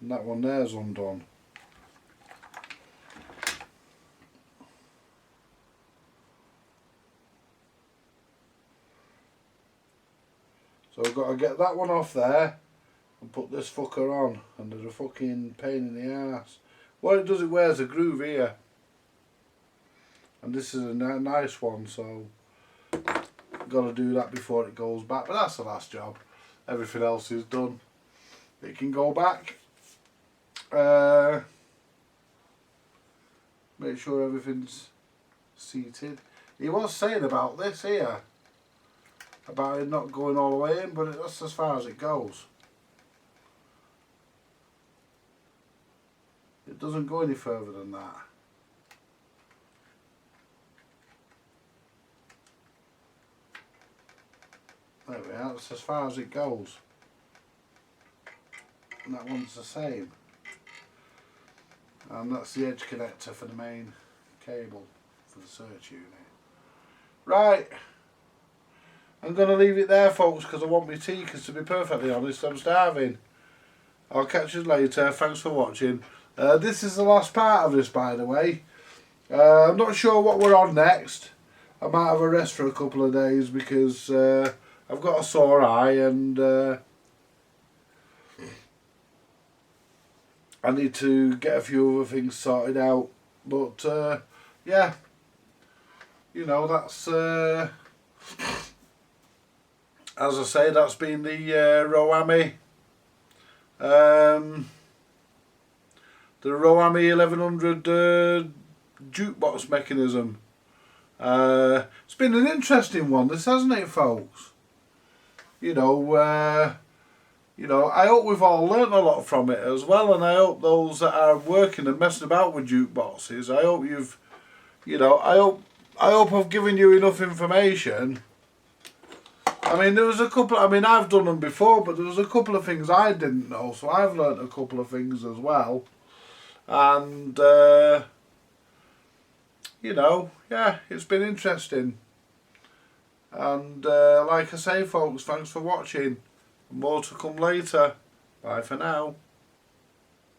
and that one there's undone. I've got to get that one off there and put this fucker on, and they're a fucking pain in the ass. What it does, it wears a groove here, and this is a nice one, so got to do that before it goes back. But that's the last job. Everything else is done. It can go back. Make sure everything's seated. He was saying about this here, about it not going all the way in, but that's as far as it goes. It doesn't go any further than that. There we are, that's as far as it goes. And that one's the same. And that's the edge connector for the main cable for the search unit. Right, I'm going to leave it there, folks, because I want my tea, because to be perfectly honest, I'm starving. I'll catch you later. Thanks for watching. This is the last part of this, by the way. I'm not sure what we're on next. I might have a rest for a couple of days because I've got a sore eye, and I need to get a few other things sorted out. But yeah, you know, that's as I say, that's been the ROWE AMI. The ROWE AMI 1100 jukebox mechanism. It's been an interesting one, this, hasn't it, folks? You know, I hope we've all learnt a lot from it as well, and I hope those that are working and messing about with jukeboxes, I hope you've, you know, I hope I've given you enough information. I mean, there was a couple, I mean, I've done them before, but there was a couple of things I didn't know, so I've learnt a couple of things as well. And, you know, yeah, it's been interesting. And, like I say, folks, thanks for watching. More to come later. Bye for now.